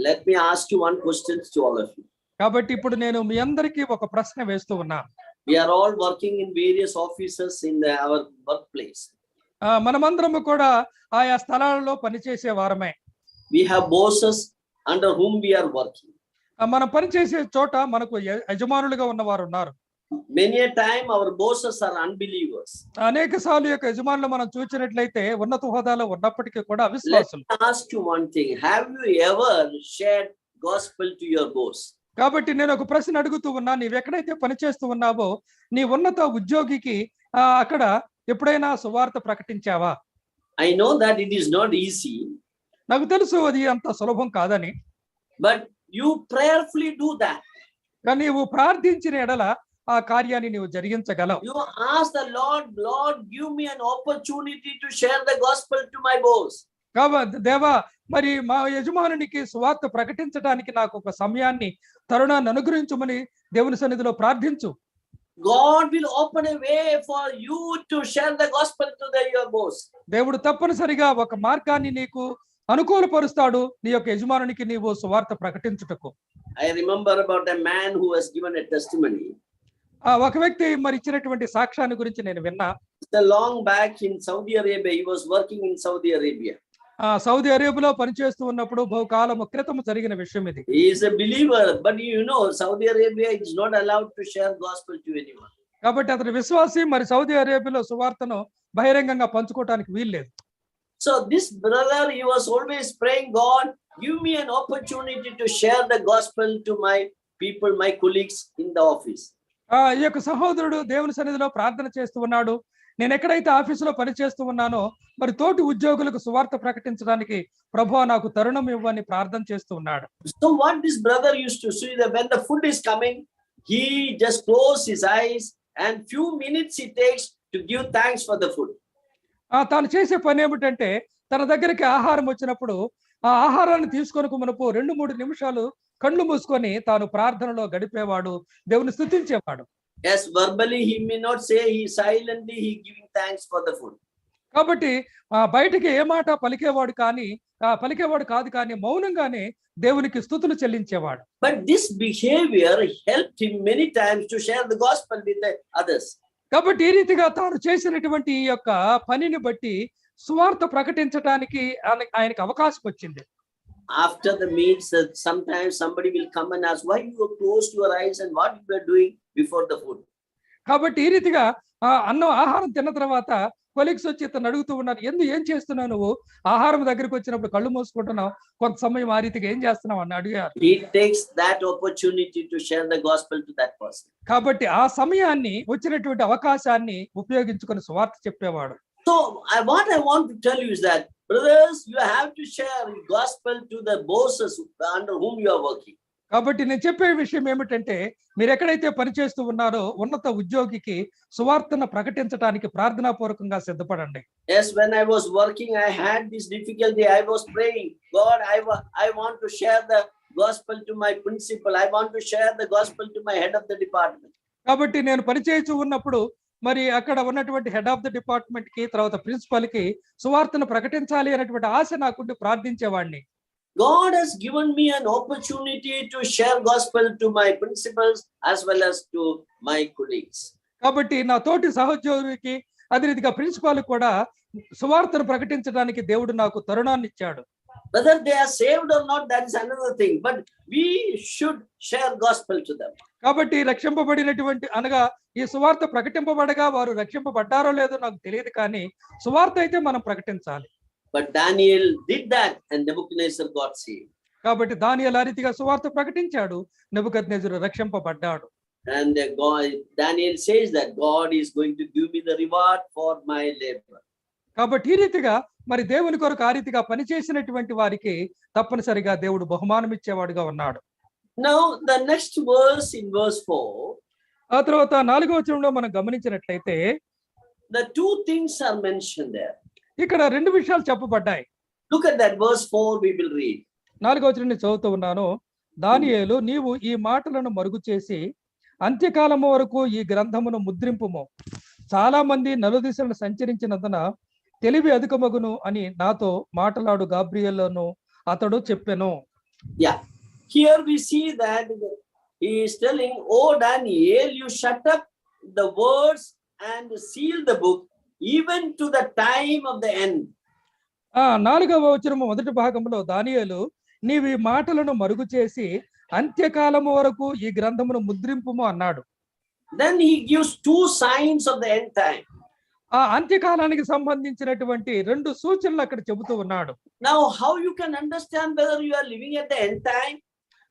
Let me ask you one question to all of you. కాబట్టి ఇప్పుడు నేను మీ అందరికీ ఒక ప్రశ్న వేస్తూ ఉన్నా. We are all working in various offices in our workplace. మనమందరము కూడా ఆయా స్థలాలలో పనిచేసే వారమే. We have bosses under whom we are working. మనం పనిచేసే చోట మనకు యజమానులుగా ఉన్నవారు ఉన్నారు. Many a time our bosses are unbelievers. అనేక సార్లు యొక్క యజమానులు మనం చూసినట్లయితే ఉన్నత హోదాలో ఉన్నప్పటికీ కూడా Let అవిశ్వాసులు. me ask you one thing. Have you ever shared gospel to your boss? కాబట్టి నేను ఒక ప్రశ్న అడుగుతూ ఉన్నా, నీవు ఎక్కడైతే పనిచేస్తూ ఉన్నావో నీ ఉన్నత ఉద్యోగికి అక్కడ ఎప్పుడైనా సువార్త ప్రకటించావా? I know that it is not easy. నాకు తెలుసు అది అంత సులభం కాదని. But you prayerfully do that. కానీ నీవు ప్రార్థించిన ఎడల ఆ కార్యాన్ని నీవు జరిగించగలవు. You ask the Lord, Lord, give me an opportunity to share the gospel to my boss. కాబట్టి దేవా, మరి మా యజమానునికి సువార్త ప్రకటించడానికి నాకు ఒక సమయాన్ని, తరుణాన్ని అనుగ్రహించమని దేవుని సన్నిధిలో ప్రార్థించు. God will open a way for you to share the gospel to your boss. దేవుడు తప్పనిసరిగా ఒక మార్గాన్ని నీకు అనుకూలపరుస్తాడు నీ యొక్క యజమానునికి నీవు సువార్త ప్రకటించుటకు. I remember about a man who has given a testimony. ఒక వ్యక్తి మరి ఇచ్చినటువంటి సాక్ష్యాన్ని గురించి నేను విన్నా. Long back in Saudi Arabia, he was working in Saudi Arabia. Saudi అరేబియాలో పనిచేస్తూ ఉన్నప్పుడు బహుకాలం క్రితం జరిగిన విషయం ఇది. He is a believer, but you know Saudi Arabia is not allowed to share gospel to anyone. కాబట్టి అతను విశ్వాసి, మరి సౌదీ అరేబియాలో సువార్తను బహిరంగంగా పంచుకోవడానికి వీల్లేదు. So this brother, he was always praying, God, give me an opportunity to share the gospel to my people, my colleagues in the office. ఈ యొక్క సహోదరుడు దేవుని సన్నిధిలో ప్రార్థన చేస్తూ ఉన్నాడు. నేను ఎక్కడైతే ఆఫీసులో పనిచేస్తూ ఉన్నానో మరి తోటి ఉద్యోగులకు సువార్త ప్రకటించడానికి ప్రభువా నాకు తరుణం ఇవ్వని ప్రార్థన చేస్తూ ఉన్నాడు. So what this brother used to see, that when the food is coming, he just closes his eyes and few minutes he takes to give thanks for the food. తాను చేసే పని ఏమిటంటే తన దగ్గరికి ఆహారం వచ్చినప్పుడు ఆ ఆహారాన్ని తీసుకొని మునుపు 2-3 నిమిషాలు కళ్ళు మూసుకొని తాను ప్రార్థనలో గడిపేవాడు, దేవుని స్తుతించేవాడు. Yes, verbally he may not say, he silently he giving thanks for the food. కాబట్టి బయటికి ఏ మాట పలికేవాడు కాదు, కానీ మౌనంగానే దేవునికి స్తుతులు చెల్లించేవాడు. But this behavior helped him many times to share the gospel with the others. కాబట్టి ఈ రీతిగా తాను చేసినటువంటి ఈ యొక్క పనిని బట్టి సువార్త ప్రకటించడానికి ఆయనకి అవకాశం వచ్చింది. After the meals, sometimes somebody will come and ask, why you closed your eyes and what you were doing before the food. కాబట్టి ఈ రీతిగా ఆహారం తిన్న తర్వాత కొలీగ్స్ వచ్చి ఇతను అడుగుతూ ఉన్నారు, ఏం చేస్తున్నావు నువ్వు, ఆహారం దగ్గరికి వచ్చినప్పుడు కళ్ళు మూసుకుంటున్నావు, కొంత సమయం ఆ రీతిగా ఏం చేస్తున్నావు అని అడిగారు. He takes that opportunity to share the gospel to that person. కాబట్టి ఆ సమయాన్ని, వచ్చినటువంటి అవకాశాన్ని ఉపయోగించుకొని సువార్త చెప్పేవాడు. So what I want to tell you is that, brothers, you have to share gospel to the bosses under whom you are working. కాబట్టి నేను చెప్పే విషయం ఏమిటంటే, మీరు ఎక్కడైతే పనిచేస్తూ ఉన్నారో ఉన్నత ఉద్యోగికి సువార్తను ప్రకటించడానికి ప్రార్థనాపూర్వకంగా సిద్ధపడండి. Yes, when I was working, I had this difficulty. I was praying, God, I want to share the gospel to my principal. I want to share the gospel to my head of the department. కాబట్టి నేను పనిచేస్తూ ఉన్నప్పుడు మరి అక్కడ ఉన్నటువంటి head of the department కి, తర్వాత principal కి సువార్తను ప్రకటించాలి అనేటువంటి ఆశ నాకుండి ప్రార్థించేవాడిని. God has given me an opportunity to share gospel to my principals as well as to my colleagues. కాబట్టి నా తోటి సహోద్యోగికి అదే రీతిగా ప్రిన్సిపాల్ కూడా సువార్తను ప్రకటించడానికి దేవుడు నాకు తరుణాన్ని ఇచ్చాడు. Whether they are saved or not, that is another thing, but we should share gospel to them. కాబట్టి రక్షింపబడినటువంటి అనగా ఈ సువార్త ప్రకటింపబడగా వారు రక్షింపబడ్డారో లేదో నాకు తెలియదు, కానీ సువార్త అయితే మనం ప్రకటించాలి. But Daniel did that and Nebuchadnezzar got saved. కాబట్టి దానియేలు ఆ రీతిగా సువార్త ప్రకటించాడు, నెబుకద్నెజరు రక్షింపబడ్డాడు. And Daniel says that God is going to give me the reward for my labor. కాబట్టి ఈ రీతిగా మరి దేవుని కొరకు ఆ రీతిగా పనిచేసినటువంటి వారికి తప్పనిసరిగా దేవుడు బహుమానం ఇచ్చేవాడుగా ఉన్నాడు. Now the next verse, in verse 4, ఆ తర్వాత 4వ వచనంలో మనం గమనించినట్లయితే the two things are mentioned there. ఇక్కడ 2 విషయాలు చెప్పబడ్డాయి. Look at that verse 4, we will read. 4వ వచనం నేను చదువుతూ ఉన్నాను. దానియేలు, నీవు ఈ మాటలను మరుగు చేసి అంత్యకాలము వరకు ఈ గ్రంథమును ముద్రింపుము. చాలా మంది నలుదిశలను సంచరించినందున తెలివి అధికమగును అని నాతో మాట్లాడు గాబ్రియేలును అతడు చెప్పెను. Yeah, here we see that he is telling, oh Daniel, you shut up the words and seal the book even to the time of the end. 4వ వచనము మొదటి భాగంలో దానియేలు, నీవు ఈ మాటలను మరుగు చేసి అంత్యకాలము వరకు ఈ గ్రంథమును ముద్రింపుము అన్నాడు. Then he gives two signs of the end time. ఆ అంత్యకాలానికి సంబంధించినటువంటి రెండు సూచనలు అక్కడ చెబుతూ ఉన్నాడు. Now, how you can understand whether you are living at the end time?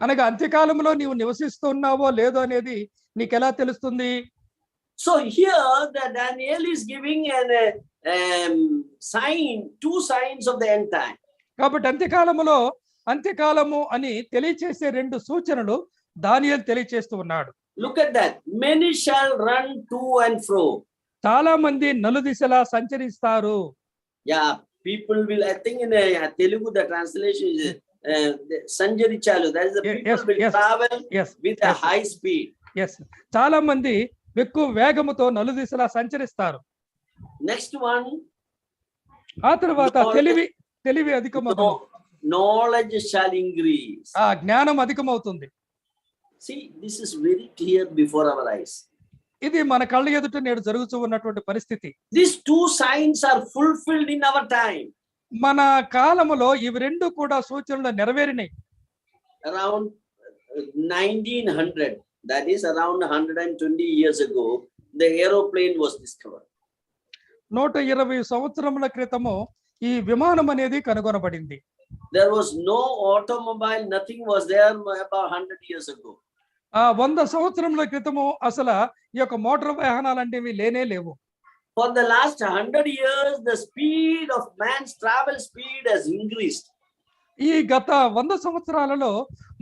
అనగా అంత్యకాలంలో నీవు నివసిస్తున్నావో లేదో అనేది నీకు ఎలా తెలుస్తుంది? So here the Daniel is giving an sign, two signs of the end time. కాబట్టి అంత్యకాలము అని తెలియచేసే రెండు సూచనలు దానియేలు తెలియచేస్తూ ఉన్నాడు. Look at that. Many shall run to and fro. చాలా మంది నలుదిశలా సంచరిస్తారు. Yeah, people will, I think in Telugu the translation is sanjarichalu. That is the people will travel with a high speed. Yes. చాలా మంది ఎక్కువ వేగముతో నలుదిశలా సంచరిస్తారు. Next one. ఆ తర్వాత తెలివి అధికమవుతుంది. Knowledge shall increase. ఆ జ్ఞానం అధికమవుతుంది. See, this is very clear before our eyes. ఇది మన కళ్ళ ఎదుట నేడు జరుగుతూ ఉన్నటువంటి పరిస్థితి. These two signs are fulfilled in our time. మన కాలములో ఇవి రెండు కూడా సూచనలు నెరవేరినాయి. Around 1900, that is around 120 years ago, the aeroplane was discovered. 120 సంవత్సరముల క్రితము ఈ విమానం అనేది కనుగొనబడింది. There was no automobile, nothing was there about 100 years ago. 100 సంవత్సరముల క్రితము అసలు ఈ యొక్క మోటార్ వాహనాలు అనేవి లేనే లేవు. For the last 100 years, the speed of man's travel speed has increased. ఈ గత 100 సంవత్సరాలలో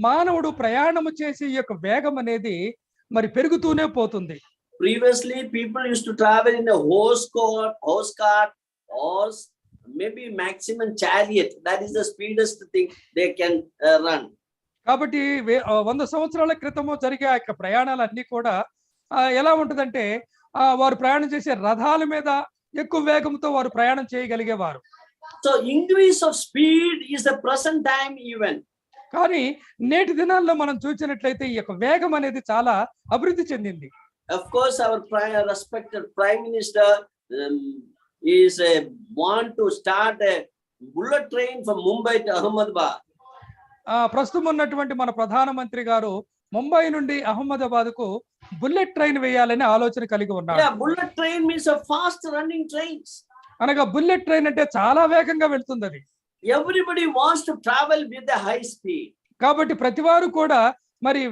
మానవుడు ప్రయాణము చేసే ఈ యొక్క వేగం అనేది మరి పెరుగుతూనే పోతుంది. Previously, people used to travel in a horse cart or maybe maximum chariot. That is the speedest thing they can run. కాబట్టి 100 సంవత్సరాల క్రితము జరిగే ఆ యొక్క ప్రయాణాలన్నీ కూడా ఎలా ఉంటుందంటే వారు ప్రయాణం చేసే రథాల మీద ఎక్కువ వేగంతో వారు ప్రయాణం చేయగలిగేవారు. So increase of speed is the present time event. కానీ నేటి దినాల్లో మనం చూసినట్లయితే ఈ యొక్క వేగం అనేది చాలా అభివృద్ధి చెందింది. Of course, our respected Prime Minister is want to start a bullet train from Mumbai to Ahmedabad. ప్రస్తుతం ఉన్నటువంటి మన ప్రధానమంత్రి గారు ముంబై నుండి అహ్మదాబాద్ కు బుల్లెట్ ట్రైన్ వేయాలని ఆలోచన కలిగి ఉన్నారు. Yeah, bullet train means a fast running trains. అనగా బుల్లెట్ ట్రైన్ అంటే చాలా వేగంగా వెళ్తుంది అది. Everybody wants to travel with a high speed. కాబట్టి ప్రతి వారు కూడా మరి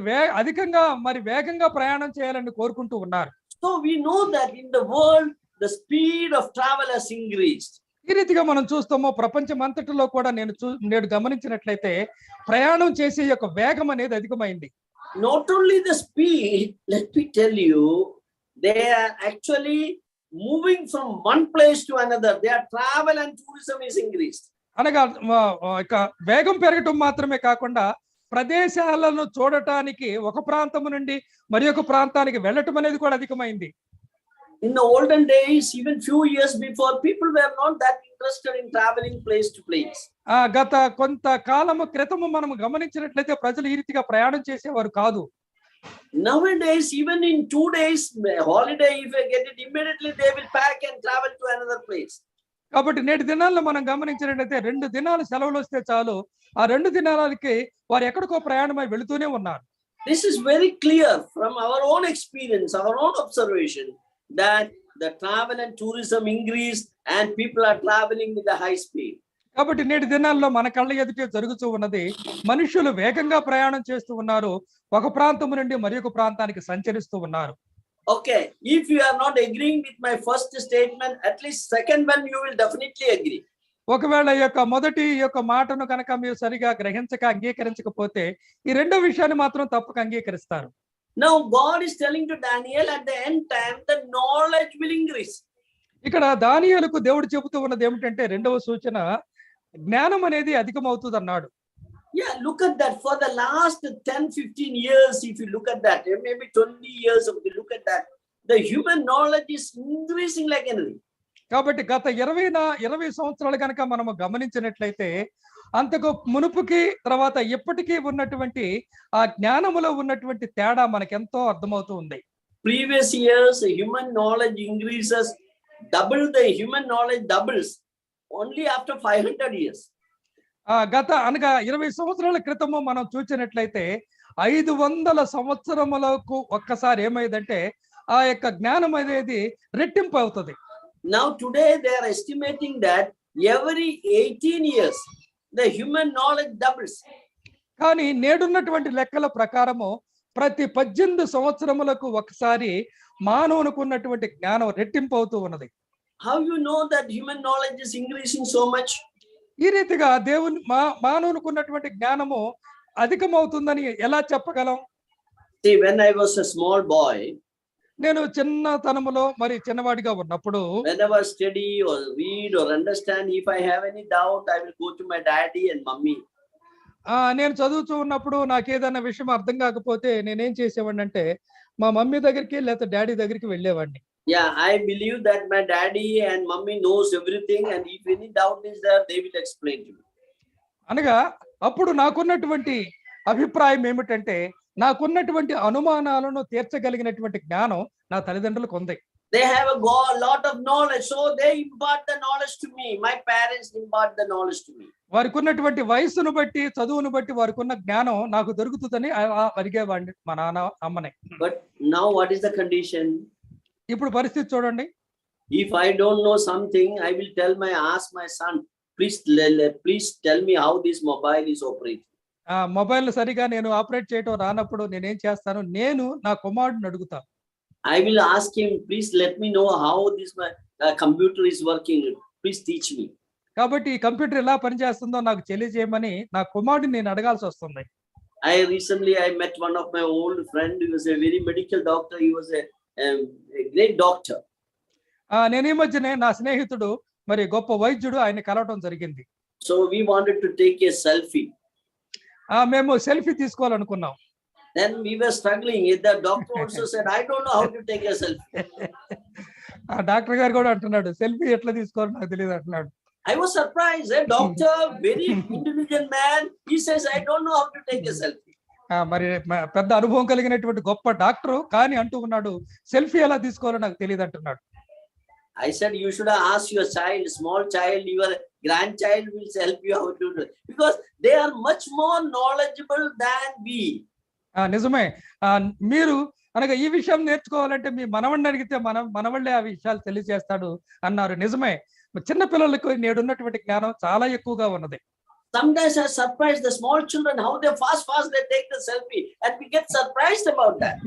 అధికంగా మరి వేగంగా ప్రయాణం చేయాలని కోరుకుంటూ ఉన్నారు. So we know that in the world the speed of travel has increased. ఈ రీతిగా మనం చూస్తామో ప్రపంచం అంతటిలో కూడా నేడు గమనించినట్లయితే ప్రయాణం చేసే యొక్క వేగం అనేది అధికమైంది. Not only the speed, let me tell you, they are actually moving from one place to another. Their travel and tourism is increased. అనగా వేగం పెరగటం మాత్రమే కాకుండా ప్రదేశాలను చూడటానికి ఒక ప్రాంతం నుండి మరి ఒక ప్రాంతానికి వెళ్ళటం అనేది కూడా అధికమైంది. In the olden days, even few years before, people were not that interested in traveling place to place. గత కొంత కాలము క్రితము మనం గమనించినట్లయితే ప్రజలు ఈ రీతిగా ప్రయాణం చేసేవారు కాదు. Nowadays, even in 2 days holiday, if they get it immediately, they will pack and travel to another place. కాబట్టి నేటి దినాల్లో మనం గమనించినట్లయితే 2 దినాలు సెలవులు వస్తే చాలు ఆ 2 దినాలకి వారు ఎక్కడికో ప్రయాణమై వెళుతూనే ఉన్నారు. This is very clear from our own experience, our own observation, that the travel and tourism increase and people are traveling with a high speed. కాబట్టి నేటి దినాల్లో మన కళ్ళ ఎదుటే జరుగుతూ ఉన్నది మనుషులు వేగంగా ప్రయాణం చేస్తూ ఉన్నారు, ఒక ప్రాంతం నుండి మరొక ప్రాంతానికి సంచరిస్తూ ఉన్నారు. Okay, if you are not agreeing with my first statement, at least second one you will definitely agree. ఒకవేళ ఈ యొక్క మొదటి యొక్క మాటను కనుక మీరు సరిగా అంగీకరించకపోతే ఈ రెండో విషయాన్ని మాత్రం తప్పక అంగీకరిస్తారు. Now God is telling to Daniel at the end time the knowledge will increase. ఇక్కడ దానియేలుకు దేవుడు చెబుతూ ఉన్నది ఏమిటంటే రెండవ సూచన జ్ఞానం అనేది అధికమవుతుంది అన్నాడు. Yeah, look at that. For the last 10-15 years, if you look at that, maybe 20 years, if you look at that, the human knowledge is increasing like anything. కాబట్టి గత 20 సంవత్సరాలు కనుక మనము గమనించినట్లయితే అంతకు మునుపుకి తర్వాత ఎప్పటికీ ఉన్నటువంటి ఆ జ్ఞానములో ఉన్నటువంటి తేడా మనకెంతో అర్థమవుతూ ఉంది. Previous years, human knowledge increases, double the human knowledge doubles only after 500 years. గత అనగా 20 సంవత్సరాల క్రితము మనం చూసినట్లయితే 500 సంవత్సరములకు ఒక్కసారి ఏమైందంటే ఆ యొక్క జ్ఞానం అనేది రెట్టింపు అవుతుంది. Now today they are estimating that every 18 years the human knowledge doubles. కానీ నేడున్నటువంటి లెక్కల ప్రకారము ప్రతి 18 సంవత్సరములకు ఒకసారి మానవునికి ఉన్నటువంటి జ్ఞానం రెట్టింపు అవుతూ ఉన్నది. How you know that human knowledge is increasing so much? ఈ రీతిగా దేవుని మానవునికి ఉన్నటువంటి జ్ఞానము అధికమవుతుందని ఎలా చెప్పగలం? See, when I was a small boy, నేను చిన్నతనములో మరి చిన్నవాడిగా ఉన్నప్పుడు whenever study or read or understand, if I have any doubt, I will go to my daddy and mummy. నేను చదువుతూ ఉన్నప్పుడు నాకు ఏదైనా విషయం అర్థం కాకపోతే నేనేం చేసేవాడిని అంటే మా మమ్మీ దగ్గరికి లేకపోతే డాడీ దగ్గరికి వెళ్ళేవాడిని. Yeah, I believe that my daddy and mummy knows everything, and if any doubt is there, they will explain to me. అనగా అప్పుడు నాకున్నటువంటి అభిప్రాయం ఏమిటంటే నాకున్నటువంటి అనుమానాలను తీర్చగలిగినటువంటి జ్ఞానం నా తల్లిదండ్రులకు ఉంది. They have a lot of knowledge, so they impart the knowledge to me. My parents impart the knowledge to me. వారికి ఉన్నటువంటి వయస్సును బట్టి చదువును బట్టి వారికి ఉన్న జ్ఞానం నాకు దొరుకుతుందని అడిగేవాడిని మా నాన్న అమ్మని. But now what is the condition? ఇప్పుడు పరిస్థితి చూడండి. If I don't know something, I will ask my son, please tell me how this mobile is operating. Mobile సరిగా నేను ఆపరేట్ చేయడం రానప్పుడు నేనేం చేస్తాను, నేను నా కుమారుడిని అడుగుతాను. I will ask him, please let me know how this computer is working. Please teach me. కాబట్టి ఈ కంప్యూటర్ ఎలా పనిచేస్తుందో నాకు తెలియజేయమని నా కుమారుడిని నేను అడగాల్సి వస్తుంది. Recently I met one of my old friend. He was a very medical doctor. He was a great doctor. నేను ఈ మధ్యనే నా స్నేహితుడు మరి గొప్ప వైద్యుడు ఆయన కలవటం జరిగింది. So we wanted to take a selfie. మేము selfie తీసుకోవాలనుకున్నాం. Then we were struggling. The doctor also said, I don't know how to take a selfie. Doctor గారు కూడా అంటున్నాడు సెల్ఫీ ఎట్లా తీసుకోవాలో నాకు తెలియదు అంటున్నాడు. I was surprised. A doctor, very intelligent man, he says, I don't know how to take a selfie. మరి పెద్ద అనుభవం కలిగినటువంటి గొప్ప డాక్టర్ కానీ అంటూ ఉన్నాడు సెల్ఫీ ఎలా తీసుకోవాలో నాకు తెలియదు అంటున్నాడు. I said, you should have asked your child, small child, your grandchild will help you how to do it, because they are much more knowledgeable than we. నిజమే. మీరు అనగా ఈ విషయం నేర్చుకోవాలంటే మీ మనవడిని అడిగితే మనవళ్ళే ఆ విషయాలు తెలియజేస్తాడు అన్నారు. నిజమే, చిన్న పిల్లలకు నేడున్నటువంటి జ్ఞానం చాలా ఎక్కువగా ఉన్నది. Sometimes I surprise the small children how they fast they take the selfie, and we get surprised about that.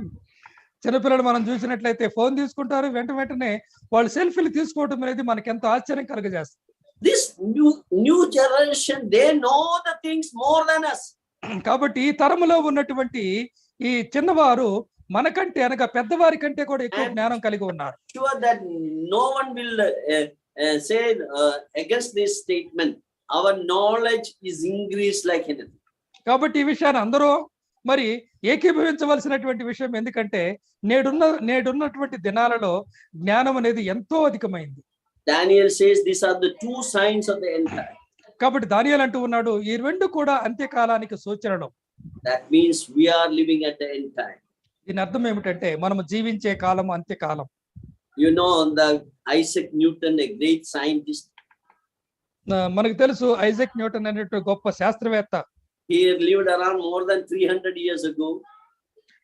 చిన్నపిల్లలు మనం చూసినట్లయితే ఫోన్ తీసుకుంటారు, వెంటనే వాళ్ళు సెల్ఫీలు తీసుకోవడం అనేది మనకి ఎంతో ఆశ్చర్యం కలుగజేస్తుంది. This new generation, they know the things more than us. కాబట్టి ఈ తరములో ఉన్నటువంటి ఈ చిన్నవారు మనకంటే అనగా పెద్దవారి కంటే కూడా ఎక్కువ జ్ఞానం కలిగి ఉన్నారు. Sure that no one will say against this statement. Our knowledge is increased like anything. కాబట్టి ఈ విషయాన్ని అందరూ మరి ఏకీభవించవలసినటువంటి విషయం, ఎందుకంటే నేడున్నటువంటి దినాలలో జ్ఞానం అనేది ఎంతో అధికమైంది. Daniel says these are the two signs of the end time. కాబట్టి దానియేలు అంటూ ఉన్నాడు ఈ రెండు కూడా అంత్యకాలానికి సూచనలు. That means we are living at the end time. దీని అర్థం ఏమిటంటే మనం జీవించే కాలం అంత్యకాలం. You know, the Isaac Newton, a great scientist. మనకు తెలుసు ఐజాక్ న్యూటన్ అనేటువంటి గొప్ప శాస్త్రవేత్త. He lived around more than 300 years ago.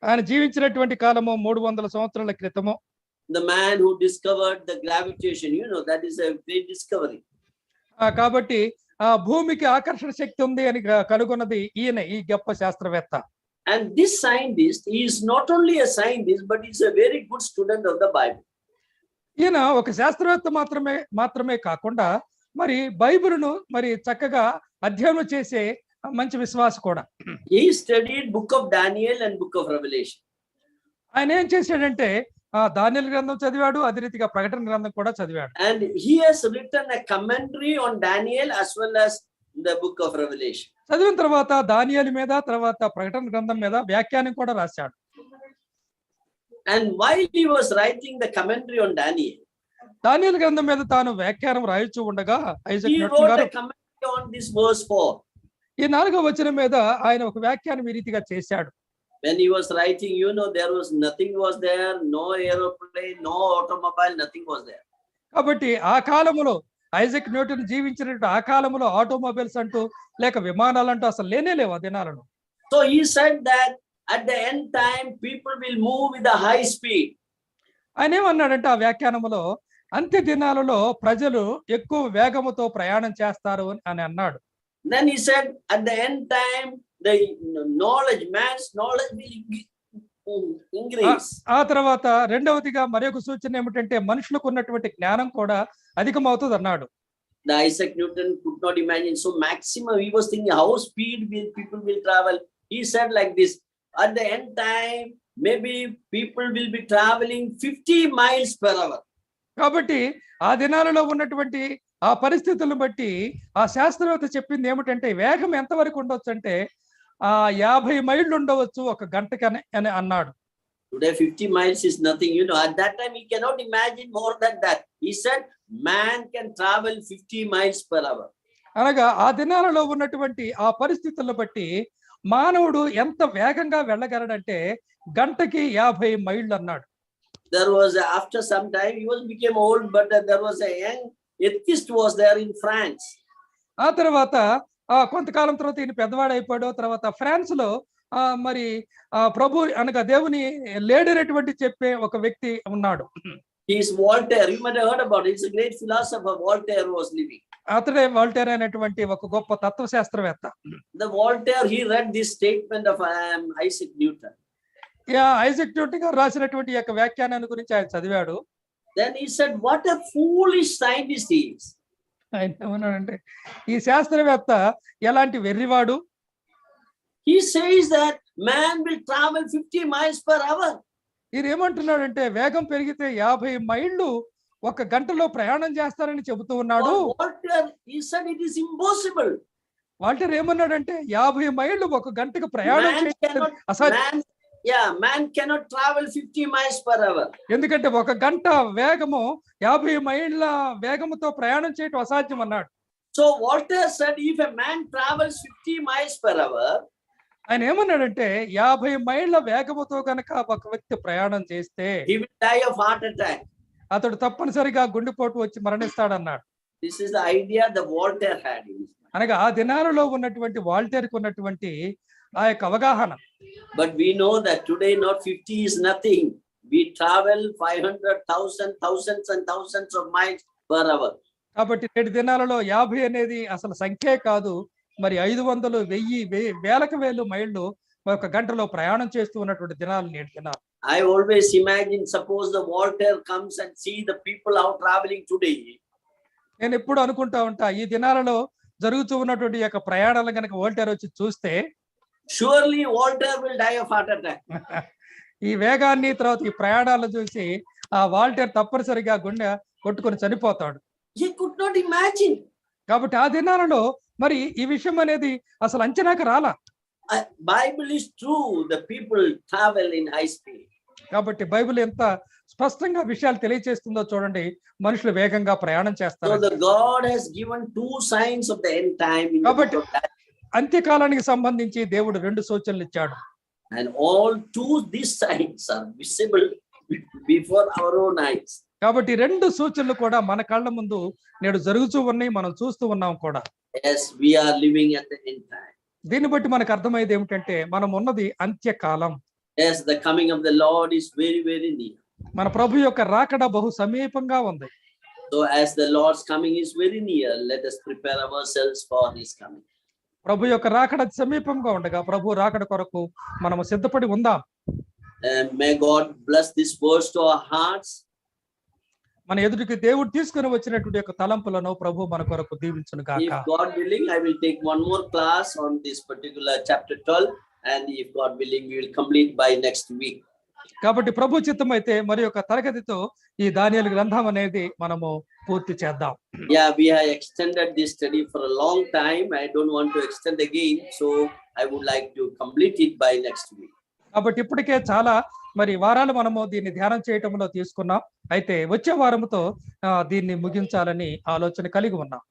ఆయన జీవించినటువంటి కాలము 300 సంవత్సరాల క్రితము. The man who discovered the gravitation, you know, that is a great discovery. కాబట్టి భూమికి ఆకర్షణ శక్తి ఉంది అని కనుగొన్నది ఈయన, ఈ గొప్ప శాస్త్రవేత్త. And this scientist, he is not only a scientist, but he is a very good student of the Bible. ఈయన ఒక శాస్త్రవేత్త మాత్రమే కాకుండా మరి బైబిలును మరి చక్కగా అధ్యయనం చేసే మంచి విశ్వాస కూడా. He studied book of Daniel and book of Revelation. ఆయన ఏం చేశాడంటే దానియేలు గ్రంథం చదివాడు, అదే రీతిగా ప్రకటన గ్రంథం కూడా చదివాడు. And he has written a commentary on Daniel as well as the book of Revelation. చదివిన తర్వాత దానియేలు మీద తర్వాత ప్రకటన గ్రంథం మీద వ్యాఖ్యానం కూడా రాశాడు. And while he was writing the commentary on Daniel, దానియేలు గ్రంథం మీద తాను వ్యాఖ్యానం రాయొచ్చు ఉండగా ఐజాక్ he న్యూటన్ wrote గారు a commentary on this verse 4. ఈ 4వ వచనం మీద ఆయన ఒక వ్యాఖ్యానం ఈ రీతిగా చేశాడు. When he was writing, you know, there was nothing was there, no aeroplane, no automobile, nothing was there. కాబట్టి ఆ కాలములో ఐజాక్ న్యూటన్ జీవించినట్టు ఆ కాలంలో ఆటోమొబైల్స్ అంటూ లేక విమానాలు అంటూ అసలు లేనే లేవు ఆ దినాలను. So he said that at the end time people will move with a high speed. ఆయన ఏమన్నాడంటే ఆ వ్యాఖ్యానములో, అంత్య దినాలలో ప్రజలు ఎక్కువ వేగముతో ప్రయాణం చేస్తారు అని అన్నాడు. Then he said, at the end time, the knowledge, man's knowledge will increase. ఆ తర్వాత రెండవదిగా మరొక సూచన ఏమిటంటే మనుషులకు ఉన్నటువంటి జ్ఞానం కూడా అధికమవుతుంది అన్నాడు. The Isaac Newton could not imagine. So maximum, he was thinking how speed people will travel. He said like this, at the end time, maybe people will be traveling 50 miles per hour. కాబట్టి ఆ దినాలలో ఉన్నటువంటి ఆ పరిస్థితులను బట్టి ఆ శాస్త్రవేత్త చెప్పింది ఏమిటంటే వేగం ఎంతవరకు ఉండొచ్చు అంటే 50 మైళ్ళు ఉండవచ్చు ఒక గంటకి అని అన్నాడు. Today 50 miles is nothing, at that time he cannot imagine more than that. He said man can travel 50 miles per hour. అనగా ఆ దినాలలో ఉన్నటువంటి ఆ పరిస్థితులను బట్టి మానవుడు ఎంత వేగంగా వెళ్ళగలడంటే గంటకి 50 మైళ్ళు అన్నాడు. There was after some time he became old, but there was a young atheist was there in France. ఆ తర్వాత కొంతకాలం తర్వాత ఈయన పెద్దవాడు అయిపోయాడు. తర్వాత ఫ్రాన్స్ లో మరి ప్రభు అనగా దేవుని లేడరేటువంటి చెప్పే ఒక వ్యక్తి ఉన్నాడు. He is Voltaire. You might have heard about it. He's a great philosopher. Voltaire was living. అతడే వాల్టేర్ అనేటువంటి ఒక గొప్ప తత్వశాస్త్రవేత్త. The Voltaire, he read this statement of Isaac Newton. Isaac Newton గారు రాసినటువంటి యొక్క వ్యాఖ్యానాన్ని గురించి ఆయన చదివాడు. Then he said, what a foolish scientist he is. ఆయన ఏమన్నాడంటే ఈ శాస్త్రవేత్త ఎలాంటి వెర్రివాడు. He says that man will travel 50 miles per hour. ఈయన ఏమంటున్నాడంటే వేగం పెరిగితే 50 మైళ్ళు ఒక గంటలో ప్రయాణం చేస్తారని చెబుతూ ఉన్నాడు. Voltaire, he said it is impossible. Walter ఏమన్నాడంటే 50 మైళ్ళు ఒక గంటకు ప్రయాణం చేయడం అసాధ్యం. Man cannot travel 50 miles per hour. ఎందుకంటే ఒక గంట వేగము 50 మైళ్ళ వేగముతో ప్రయాణం చేయడం అసాధ్యం అన్నాడు. So Voltaire said if a man travels 50 miles per hour, ఆయన ఏమన్నాడంటే 50 మైళ్ళ వేగముతో కనుక ఒక వ్యక్తి ప్రయాణం చేస్తే he will die of heart attack. అతడు తప్పనిసరిగా గుండెపోటు వచ్చి మరణిస్తాడన్నాడు. This is the idea the Voltaire had in his mind. అనగా ఆ దినాలలో ఉన్నటువంటి వాల్టేర్కు ఉన్నటువంటి ఆ యొక్క అవగాహన. But we know that today not 50 is nothing. We travel 500,000, thousands and thousands of miles per hour. కాబట్టి నేటి దినాలలో 50 అనేది అసలు సంఖ్యే కాదు. మరి 500, 1000, వేలకు వేలు మైళ్ళు ఒక గంటలో ప్రయాణం చేస్తూ ఉన్నటువంటి దినాలు నేటి దినాలు. I always imagine, suppose the Voltaire comes and see the people out traveling today. నేను ఎప్పుడు అనుకుంటా ఉంటా ఈ దినాలలో జరుగుతూ ఉన్నటువంటి యొక్క ప్రయాణాలను కనుక వోల్టేర్ వచ్చి చూస్తే surely Voltaire will die of heart attack. ఈ వేగాన్ని తర్వాత ఈ ప్రయాణాలను చూసి ఆ వాల్టేర్ తప్పనిసరిగా గుండె కొట్టుకొని చనిపోతాడు. He could not imagine. కాబట్టి ఆ దినాలలో మరి ఈ విషయం అనేది అసలు అంచనాకు రాలా. Bible is true, the people travel in high speed. కాబట్టి బైబిల్ ఎంత స్పష్టంగా విషయాలు తెలియజేస్తుందో చూడండి, మనుషులు వేగంగా ప్రయాణం చేస్తారు. So the God has given two signs of the end time. కాబట్టి అంత్యకాలానికి సంబంధించి దేవుడు 2 సూచనలు ఇచ్చాడు. And all these signs are visible before our own eyes. కాబట్టి 2 సూచనలు కూడా మన కళ్ళ ముందు నేడు జరుగుతూ ఉన్నాయి, మనం చూస్తూ ఉన్నాం కూడా. Yes, we are living at the end time. దీన్ని బట్టి మనకు అర్థమయ్యేది ఏమిటంటే మనం ఉన్నది అంత్యకాలం. Yes, the coming of the Lord is very, very near. మన ప్రభు యొక్క రాకడ బహు సమీపంగా ఉంది. So as the Lord's coming is very near, let us prepare ourselves for his coming. ప్రభు యొక్క రాకడ సమీపంగా ఉండగా ప్రభు రాకడ కొరకు మనము సిద్ధపడి ఉందాం. May God bless this words to our hearts. మన ఎదుటికి దేవుడు తీసుకుని వచ్చినటువంటి యొక్క తలంపులను ప్రభు మన కొరకు దీవించును గాక. If God willing, I will take one more class on this particular chapter 12, and if God willing, we will complete by next week. కాబట్టి ప్రభు చిత్తం అయితే మరి యొక్క తరగతితో ఈ దానియేలు గ్రంథం అనేది మనము పూర్తి చేద్దాం. Yeah, we have extended this study for a long time. I don't want to extend again, so I would like to complete it by next week. కాబట్టి ఇప్పటికే చాలా మరి వారాలు మనము దీన్ని ధ్యానం చేయటంలో తీసుకున్నాం. అయితే వచ్చే వారముతో దీన్ని ముగించాలని ఆలోచన కలిగి ఉన్నాం.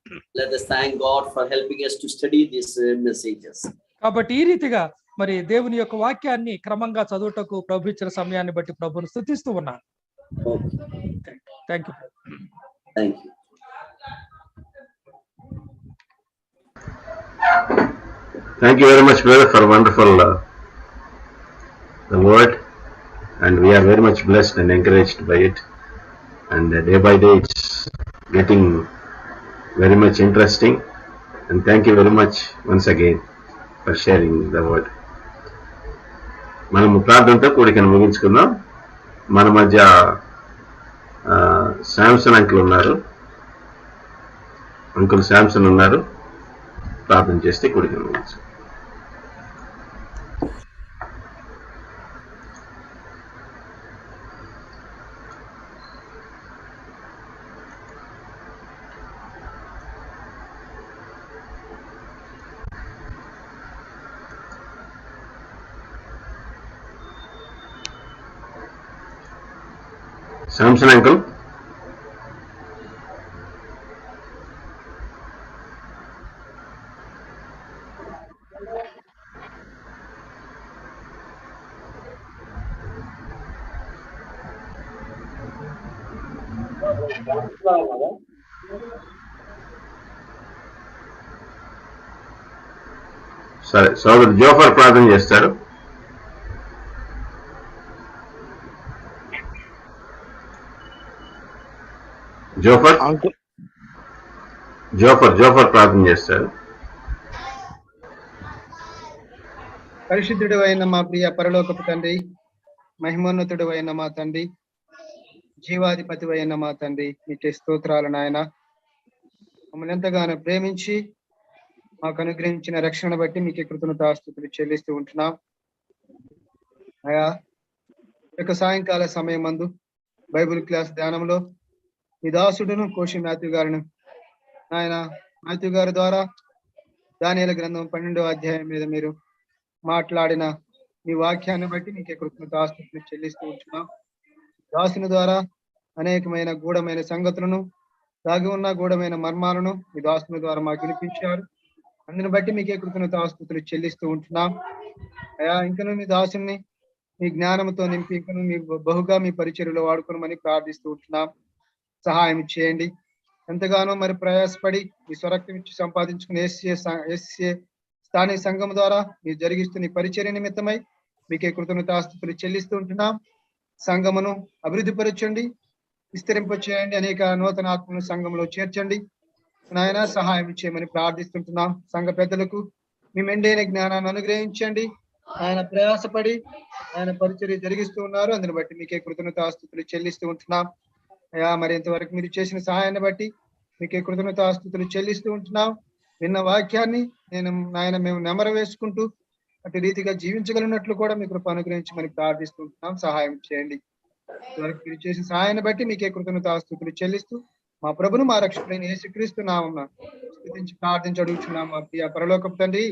Let us thank God for helping us to study these messages. కాబట్టి ఈ రీతిగా మరి దేవుని యొక్క వాక్యాన్ని క్రమంగా చదువుటకు ప్రభు ఇచ్చిన సమయాన్ని బట్టి ప్రభువును స్తుతిస్తూ ఉన్నాను. Thank you. Thank you. Thank you very much, brother, for wonderful the word. and we are very much blessed and encouraged by it, and day by day it's getting very much interesting, and thank you very much once again for sharing the word. మనము ప్రార్థనతో కూడికను ముగించుకుందాం. మన మధ్య Samson uncle ఉన్నారు. Uncle Samson ఉన్నారు. ప్రార్థన చేస్తే కూడికను ముగించుకుందాం. శాంసన్ అంకుల్, సరే సోదరు జోఫర్ ప్రార్థన చేస్తారు. జోఫర్ ప్రార్థన చేస్తారు. పరిశుద్ధుడు అయిన మా ప్రియ పరలోకపు తండ్రి, మహిమోన్నతుడు అయిన మా తండ్రి, జీవాధిపతి అయిన మా తండ్రి, మీకే స్తోత్రాలు నాయన. మమ్మల్ని ఎంతగానో ప్రేమించి మాకు అనుగ్రహించిన రక్షణ బట్టి మీకే కృతజ్ఞతాస్తుతులు చెల్లిస్తూ ఉంటున్నాం. అయా యొక్క సాయంకాల సమయం మందు బైబిల్ క్లాస్ ధ్యానంలో మీ దాసుడును కోశి మాథ్యూ గారును ఆయన మాథ్యూ గారి ద్వారా దానియేలు గ్రంథం 12వ అధ్యాయం మీద మీరు మాట్లాడిన మీ వాక్యాన్ని బట్టి మీకే కృతజ్ఞతాస్తుతులు చెల్లిస్తూ ఉంటున్నాం. దాసుని ద్వారా అనేకమైన గూఢమైన సంగతులను, దాగి ఉన్న గూఢమైన మర్మాలను మీ దాసుని ద్వారా మాకు వినిపించారు. అందుని బట్టి మీకే కృతజ్ఞతాస్తుతులు చెల్లిస్తూ ఉంటున్నాం. అయా ఇంకను మీ దాసుని మీ జ్ఞానంతో నింపి ఇంకను మీ బహుగా మీ పరిచర్యలో వాడుకోమని ప్రార్థిస్తూ ఉంటున్నాం. సహాయం చేయండి. ఎంతగానో మరి ప్రయాసపడి మీ స్వరక్తం ఇచ్చి సంపాదించుకుని ACCA స్థానిక సంఘం ద్వారా మీరు జరిగిస్తున్న పరిచర్య నిమిత్తమై మీకే కృతజ్ఞతాస్తుతులు చెల్లిస్తూ ఉంటున్నాం. సంఘమును అభివృద్ధి పరచండి, విస్తరింప చేయండి, అనేక నూతన ఆత్మను సంఘంలో చేర్చండి నాయన. సహాయం చేయమని ప్రార్థిస్తుంటున్నాం. సంఘ పెద్దలకు మీ మెండైన జ్ఞానాన్ని అనుగ్రహించండి. ఆయన ప్రయాసపడి ఆయన పరిచర్య జరిగిస్తూ ఉన్నారు. అందుని బట్టి మీకే కృతజ్ఞతాస్తుతులు చెల్లిస్తూ ఉంటున్నాం. అయా మరి ఇంతవరకు మీరు చేసిన సహాయాన్ని బట్టి మీకే కృతజ్ఞతాస్తుతులు చెల్లిస్తూ ఉంటున్నాం. విన్న వాక్యాన్ని మేము నెమర వేసుకుంటూ అటు రీతిగా జీవించగలిగినట్లు కూడా మీ కృప అనుగ్రహించమని ప్రార్థిస్తుంటున్నాం. సహాయం చేయండి. ఇంతవరకు మీరు చేసిన సహాయాన్ని బట్టి మీకే కృతజ్ఞతాస్తుతులు చెల్లిస్తూ మా ప్రభును మా రక్షకుడైన యేసుక్రీస్తు నామమున స్తుతించి ప్రార్థించి అడుగుచున్నాం మా ప్రియ పరలోకపు తండ్రి.